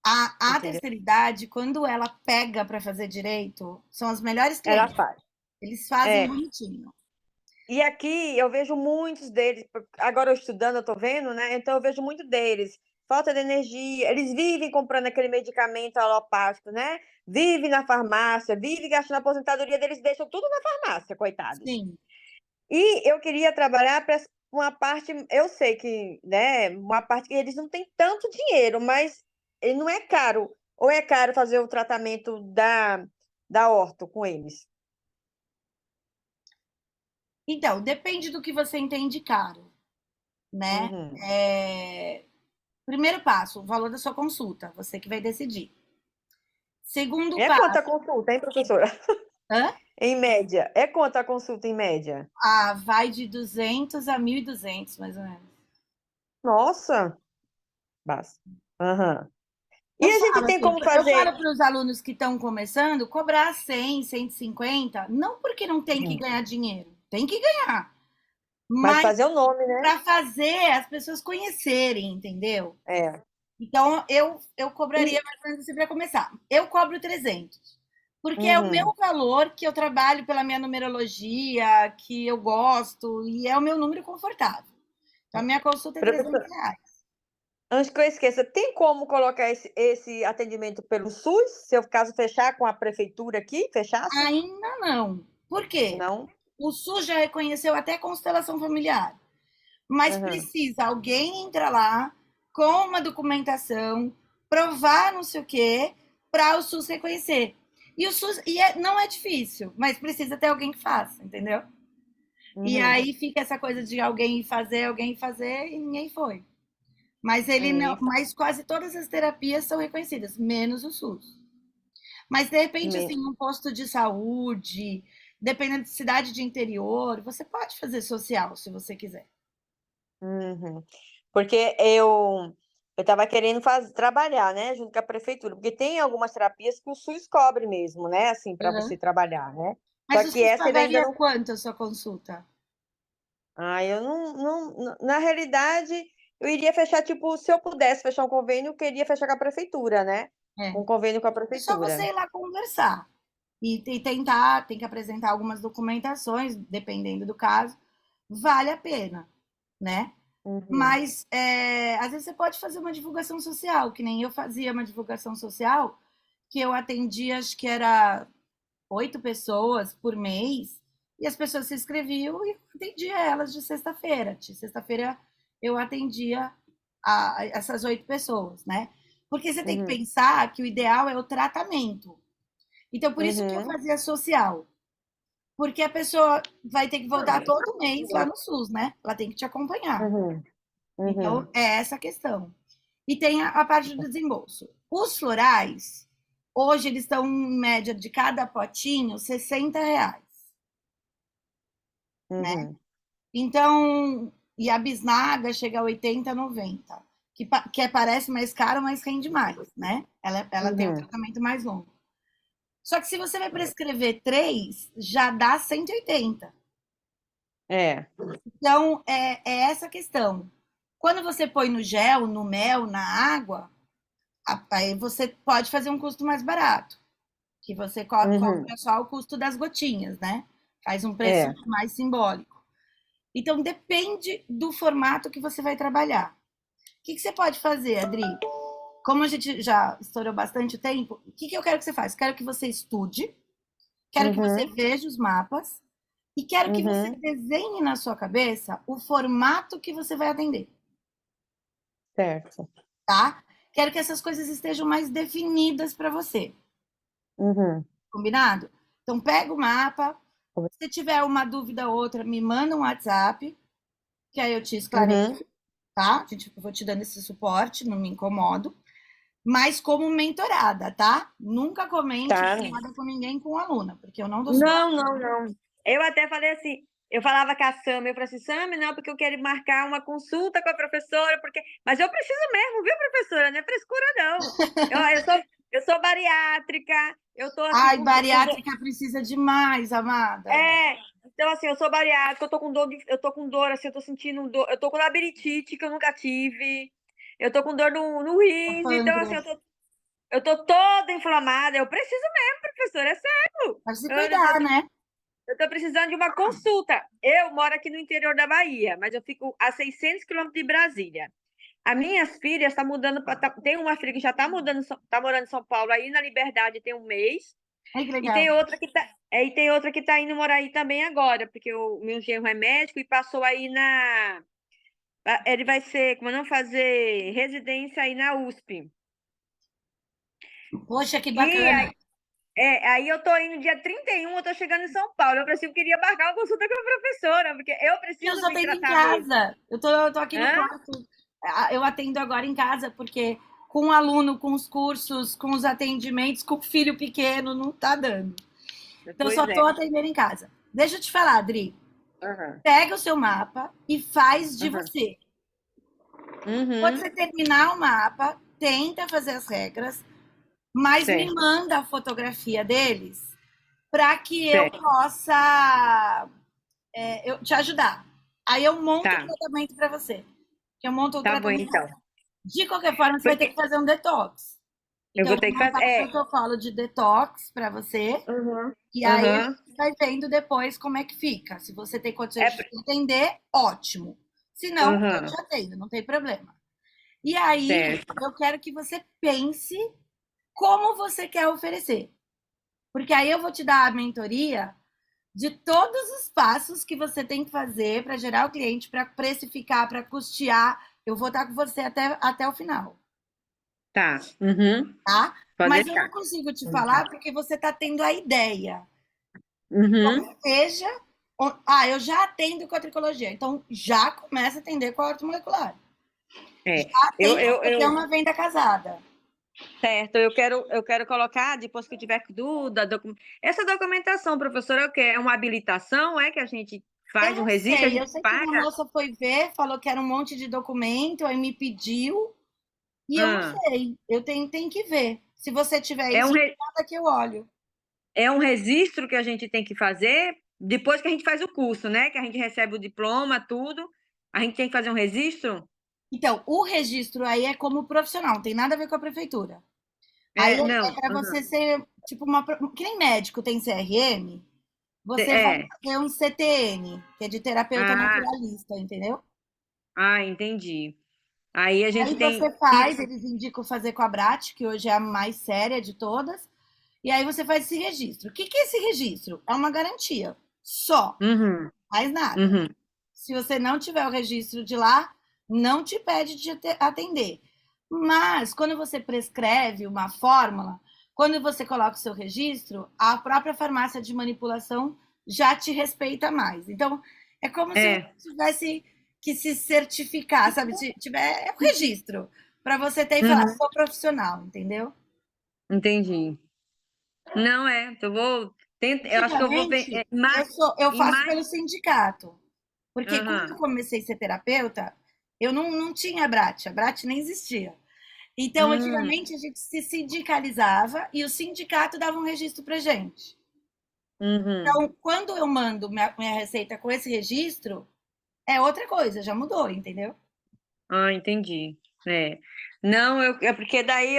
A
entendeu?
terceira idade, quando ela pega para fazer direito, são as melhores
Ela
clientes.
faz.
Eles fazem
É.
bonitinho.
E aqui eu vejo muitos deles, agora eu estudando, eu tô vendo, né? Então eu vejo muito deles. Falta de energia, eles vivem comprando aquele medicamento alopático, né? Vivem na farmácia, vivem gastando a aposentadoria deles, deixam tudo na farmácia, coitados.
Sim.
E eu queria trabalhar para uma parte, eu sei que, né, uma parte que eles não têm tanto dinheiro, mas ele não é caro. Ou é caro fazer o tratamento da orto com eles?
Então, depende do que você entende caro, né?
Uhum.
Primeiro passo, o valor da sua consulta, você que vai decidir. Segundo
É quanto a
passo,
consulta, hein, professora?
Hã?
Em média. É quanto a consulta em média?
Ah, vai de 200 a 1.200, mais ou menos.
Nossa! Basta. Aham. E
Eu
a gente
falo
tem
assim,
como
eu
fazer.
falo para os alunos que estão começando cobrar 100, 150, não porque não tem que
Uhum.
ganhar dinheiro, tem que ganhar,
Mas
mas
fazer o nome, né?
para fazer as pessoas conhecerem, entendeu?
É.
Então, eu cobraria
E,
mais ou menos assim para começar. Eu cobro 300, porque é o meu
uhum.
valor que eu trabalho pela minha numerologia, que eu gosto, e é o meu número confortável. Então, a minha consulta é
Professor,
R$ 300.
antes que eu esqueça, tem como colocar esse atendimento pelo SUS? Se eu caso fechar com a prefeitura aqui, fechasse?
Ainda não. Por quê?
Não?
O SUS já reconheceu até constelação familiar, mas
Uhum.
precisa alguém entrar lá com uma documentação, provar não sei o quê, para o SUS reconhecer. E o SUS não é difícil, mas precisa ter alguém que faça, entendeu? E
Uhum.
aí fica essa coisa de alguém fazer e ninguém foi. Mas ele não,
Ninguém faz.
mas quase todas as terapias são reconhecidas, menos o SUS. Mas de repente assim, um posto de saúde, dependendo de cidade de interior, você pode fazer social se você quiser.
Uhum. Porque eu estava querendo trabalhar, né, junto com a prefeitura, porque tem algumas terapias que o SUS cobre mesmo, né, assim, para
Uhum.
você trabalhar, né?
Mas
Só
o
que
SUS
essa ele ainda
pagaria
não.
quanto a sua consulta?
Ah, eu na realidade, eu iria fechar, tipo, se eu pudesse fechar um convênio, eu queria fechar com a prefeitura, né?
É.
Um convênio com a
É só você
prefeitura.
ir lá conversar e tentar, tem que apresentar algumas documentações, dependendo do caso, vale a pena, né?
Uhum.
Mas às vezes você pode fazer uma divulgação social, que nem eu fazia uma divulgação social, que eu atendia, acho que era 8 pessoas por mês, e as pessoas se inscreviam e eu atendia elas de sexta-feira. De sexta-feira eu atendia essas 8 pessoas, né? Porque você tem que
Uhum.
pensar que o ideal é o tratamento. Então, por isso que eu
Uhum.
fazia social. Porque a pessoa vai ter que voltar todo mês lá no SUS, né? Ela tem que te acompanhar.
Uhum.
Então,
Uhum.
é essa a questão. E tem a parte do desembolso. Os florais, hoje eles estão em média de cada potinho R$ 60, né?
Uhum.
Então, e a bisnaga chega a 80, 90, que parece mais caro, mas rende mais, né? Ela tem um
Uhum.
tratamento mais longo. Só que se você vai prescrever 3, já dá 180.
É.
Então, é essa a questão. Quando você põe no gel, no mel, na água, aí você pode fazer um custo mais barato, que você
Uhum.
cobra só o custo das gotinhas, né? Faz um preço
É.
mais simbólico. Então, depende do formato que você vai trabalhar. O que você pode fazer, Adri? Como a gente já estourou bastante tempo, o que eu quero que você faça? Quero que você estude, quero que você
Uhum.
veja os mapas e quero que você
Uhum.
desenhe na sua cabeça o formato que você vai atender,
Certo.
tá? Quero que essas coisas estejam mais definidas para você,
Uhum.
combinado? Então, pega o mapa. Se tiver uma dúvida ou outra, me manda um WhatsApp, que aí eu te
Uhum.
esclareço, tá? Eu vou te dando esse suporte, não me incomodo. Mas como mentorada, tá? Nunca comente
Tá.
nada com ninguém com aluna, porque eu não dou suporte.
Não, não, não. Eu até falei assim, eu falava com a Sam, eu falei assim, Sam, não, porque eu quero marcar uma consulta com a professora, porque. Mas eu preciso mesmo, viu, professora? Não é frescura, não. Eu sou bariátrica, eu tô assim
Ai,
com dor.
bariátrica precisa demais, amada.
É, então assim, eu sou bariátrica, eu tô com dor, assim, eu tô sentindo dor, eu tô com labirintite que eu nunca tive, eu tô com dor no
O
rins, então assim,
pâncreas.
eu tô toda inflamada, eu preciso mesmo, professora, é sério.
Pra se
Ana,
cuidar, né?
eu tô precisando de uma consulta. Eu moro aqui no interior da Bahia, mas eu fico a 600 quilômetros de Brasília. As minhas filhas estão mudando tem uma filha que já está mudando, tá morando em São Paulo, aí na Liberdade tem um mês,
Ai, que
e
legal.
tem outra que tá indo morar aí também agora, porque o meu genro é médico e passou aí ele vai ser, como não fazer residência aí na USP.
Poxa, que
E
bacana.
aí eu tô indo dia 31, eu tô chegando em São Paulo. Queria marcar uma consulta com a professora, porque eu
Eu
preciso
só
me
atendo em
tratar mesmo.
casa. Eu tô aqui no
Hã?
quarto. Eu atendo agora em casa, porque com o aluno, com os cursos, com os atendimentos, com o filho pequeno, não tá dando. Então, eu
Pois
só
é.
tô atendendo em casa. Deixa eu te falar, Adri.
Aham,
Pega o seu mapa e faz de
aham.
você. Quando
Uhum,
você terminar o mapa, tenta fazer as regras, mas me
certo,
manda a fotografia deles para que eu
certo.
possa eu te ajudar. Aí eu monto o
Tá,
tratamento para você. Eu monto o
tá bom
tratamento.
então.
De qualquer forma, você vai ter
Porque
que fazer um detox.
eu
Então,
vou
eu
ter
vou
que
montar
fazer.
um protocolo de detox para você.
Uhum,
E aí a
uhum.
gente vai vendo depois como é que fica. Se você tem
É,
condições de atender, ótimo. Se não, eu
uhum,
te atendo, não tem problema. E aí,
certo.
eu quero que você pense como você quer oferecer. Porque aí eu vou te dar a mentoria de todos os passos que você tem que fazer para gerar o cliente, para precificar, para custear. Eu vou estar com você até o final,
Tá. Uhum,
tá?
pode
Mas eu não
deixar.
consigo te
Pode deixar.
falar porque você está tendo a ideia.
Uhum,
Seja. Eu já atendo com a tricologia, então já começa a atender com a ortomolecular.
é.
Já
Eu,
atende
eu,
porque é
eu,
uma venda casada.
certo, eu quero colocar, depois que eu tiver dúvida, essa documentação, professora, é o quê? É uma habilitação, é que a gente
Eu
faz um
não
registro, a
sei, eu
gente
sei que uma
paga?
moça foi ver, falou que era um monte de documento, aí me pediu, e eu não
Ah,
sei, tenho que ver. Se você tiver
é um,
isso,
re-
manda que eu olho.
é um registro que a gente tem que fazer depois que a gente faz o curso, né? Que a gente recebe o diploma, tudo. A gente tem que fazer um registro?
Então, o registro aí é como profissional, não tem nada a ver com a prefeitura. Aí
É,
é
não.
para você ser, tipo, que nem médico tem CRM, você vai
É.
fazer um CTN, que é de terapeuta
Ah,
naturalista, entendeu?
entendi. Aí a gente
Aí
tem
você
que.
faz, eles indicam fazer com a Brat, que hoje é a mais séria de todas, e aí você faz esse registro. O que que é esse registro? É uma garantia, só,
Uhum,
mais nada.
uhum.
Se você não tiver o registro de lá, não te pede de atender. Mas, quando você prescreve uma fórmula, quando você coloca o seu registro, a própria farmácia de manipulação já te respeita mais. Então, é como se você
É,
tivesse que se certificar, sabe? Tiver é um registro para você ter e falar,
uhum,
sou profissional, entendeu?
entendi. Não é, eu acho que eu vou ver.
Antigamente, eu faço
Mais.
pelo sindicato. Porque quando eu
Aham.
comecei a ser terapeuta, eu não tinha a Brat nem existia. Então,
Hum,
antigamente, a gente se sindicalizava e o sindicato dava um registro para gente.
uhum.
Então, quando eu mando minha receita com esse registro, é outra coisa, já mudou, entendeu?
Entendi. É. Não, é porque daí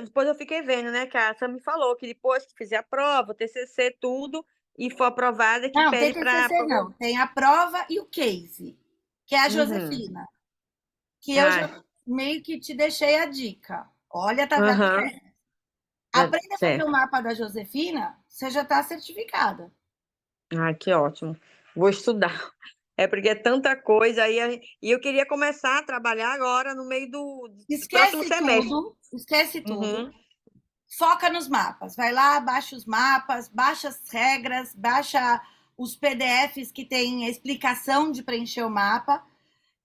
depois eu fiquei vendo, né, que a Sam me falou que depois que fizer a prova, o TCC, tudo, e for aprovada, que
Não,
pede para.
TCC não, tem a prova e o case, que é a
Uhum.
Josefina, que eu já
Ah,
meio que te deixei a dica. Olha, tá vendo?
aham.
Aprenda a fazer o
Certo.
mapa da Josefina, você já está certificada.
Que ótimo. Vou estudar. É porque é tanta coisa aí, e eu queria começar a trabalhar agora no meio do próximo semestre.
Esquece tudo.
Uhum.
Foca nos mapas. Vai lá, baixa os mapas, baixa as regras, baixa os PDFs que tem a explicação de preencher o mapa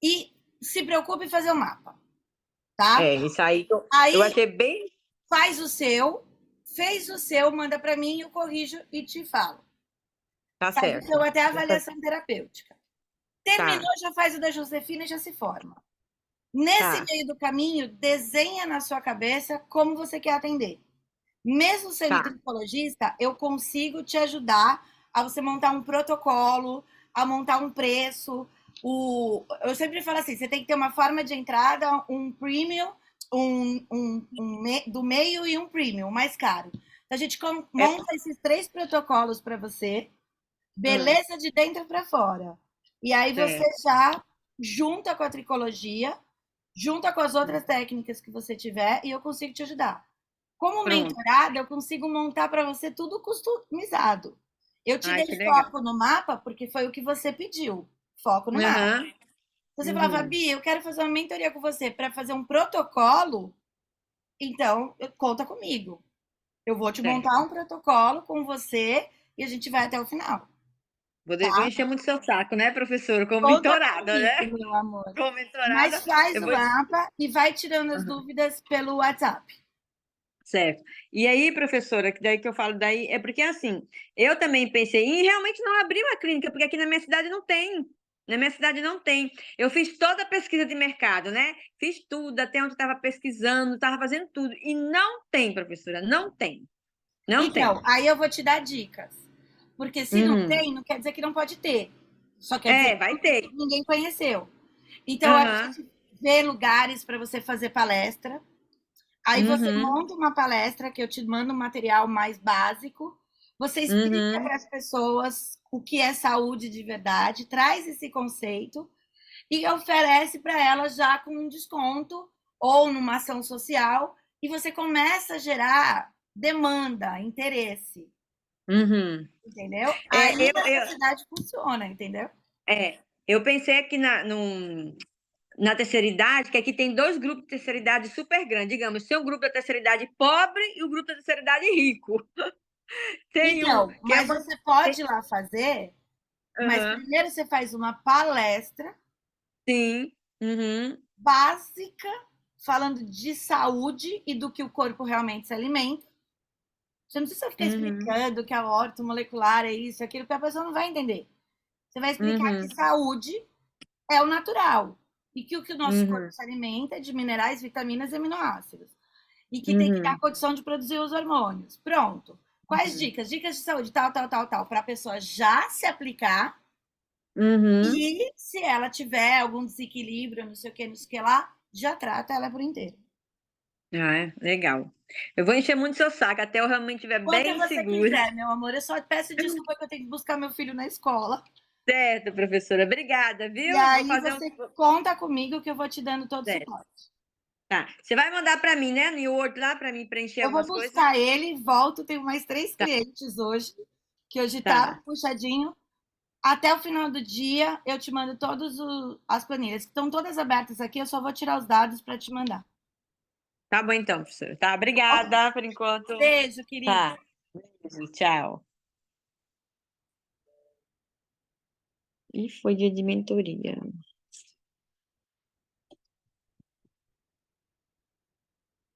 e se preocupe em fazer o mapa, tá?
Isso aí eu
Aí
achei bem.
faz o seu, fez o seu, manda para mim, eu corrijo e te falo.
Tá
Faz o seu
certo.
até a avaliação terapêutica.
Tá,
Terminou, já faz o da Josefina e já se forma. Nesse
tá,
meio do caminho, desenha na sua cabeça como você quer atender. Mesmo sendo
tá.
tricologista, eu consigo te ajudar a você montar um protocolo, a montar um preço. Eu sempre falo assim: você tem que ter uma forma de entrada, um premium, do meio e um premium, mais caro. Então, a gente
É,
monta esses 3 protocolos para você,
hum,
beleza de dentro para fora. E aí você
certo.
já junta com a tricologia, junta com as outras técnicas que você tiver, e eu consigo te ajudar. Como
Pronto.
mentorada, eu consigo montar para você tudo customizado. Eu te
Ai,
dei
que legal.
foco no mapa porque foi o que você pediu. Foco no mapa.
Aham.
Se você falava,
Uhum.
Bia, eu quero fazer uma mentoria com você para fazer um protocolo, então conta comigo. Eu vou te montar
Certo.
um protocolo com você e a gente vai até o final.
Vou encher muito seu saco, né, professora? Como
Conta
mentorada,
comigo,
né?
meu amor.
Como
Mas
mentorada,
faz
eu
o
vou.
mapa e vai tirando as
Aham.
dúvidas pelo WhatsApp.
Certo. E aí, professora, que daí que eu falo daí, é porque assim, eu também pensei em realmente não abrir uma clínica, porque aqui na minha cidade não tem. Na minha cidade não tem. Eu fiz toda a pesquisa de mercado, né? Fiz tudo, até onde estava pesquisando, estava fazendo tudo. E não tem, professora, não tem. Não tem.
Então, aí eu vou te dar dicas. Porque se não
Uhum.
tem, não quer dizer que não pode ter. Só quer dizer
É,
que
vai ter.
ninguém conheceu. Então, a
Aham.
gente vê lugares para você fazer palestra. Aí você
Uhum.
monta uma palestra que eu te mando um material mais básico. Você explica
Uhum.
para as pessoas o que é saúde de verdade, traz esse conceito e oferece para elas já com um desconto ou numa ação social. E você começa a gerar demanda, interesse,
Uhum.
entendeu?
É,
Aí na sua cidade funciona, entendeu?
é, eu pensei aqui na terceira idade, que aqui tem dois grupos de terceira idade super grandes. Digamos, tem o grupo da terceira idade pobre e o grupo da terceira idade rico. Tem um
Então,
que é
mas
uma.
você pode ir lá fazer, mas
Aham.
primeiro você faz uma palestra
Sim. Uhum.
básica falando de saúde e do que o corpo realmente se alimenta. Você não precisa ficar
Uhum.
explicando que a ortomolecular é isso, aquilo, que a pessoa não vai entender. Você vai explicar que
Uhum.
saúde é o natural e que o nosso corpo
Uhum.
se alimenta é de minerais, vitaminas e aminoácidos. E que tem que dar
Uhum.
condição de produzir os hormônios. Pronto. Quais
Uhum.
dicas? Dicas de saúde, tal, tal, tal, tal, para a pessoa já se aplicar.
Uhum.
E se ela tiver algum desequilíbrio, não sei o que, não sei o que lá, já trata ela por inteiro.
Ah, é legal. Eu vou encher muito seu saco até eu realmente estiver
Quanto
bem
você
segura.
quiser, meu amor. Eu só peço desculpa que eu tenho que buscar meu filho na escola.
Certo, professora. Obrigada,
E
viu? Vou
aí
fazer um.
você conta comigo que eu vou te dando todo o
Certo.
suporte.
Tá. Você vai mandar para mim, né? No Word lá para mim preencher
Eu vou
algumas coisas?
buscar ele, volto. Tenho mais 3
Tá,
clientes hoje, que hoje tá
tá.
puxadinho. Até o final do dia, eu te mando todas as planilhas, que estão todas abertas aqui. Eu só vou tirar os dados para te mandar.
Tá bom então, professora. Tá, obrigada por enquanto.
Beijo, querida.
Tá. Beijo, tchau. E foi dia de mentoria.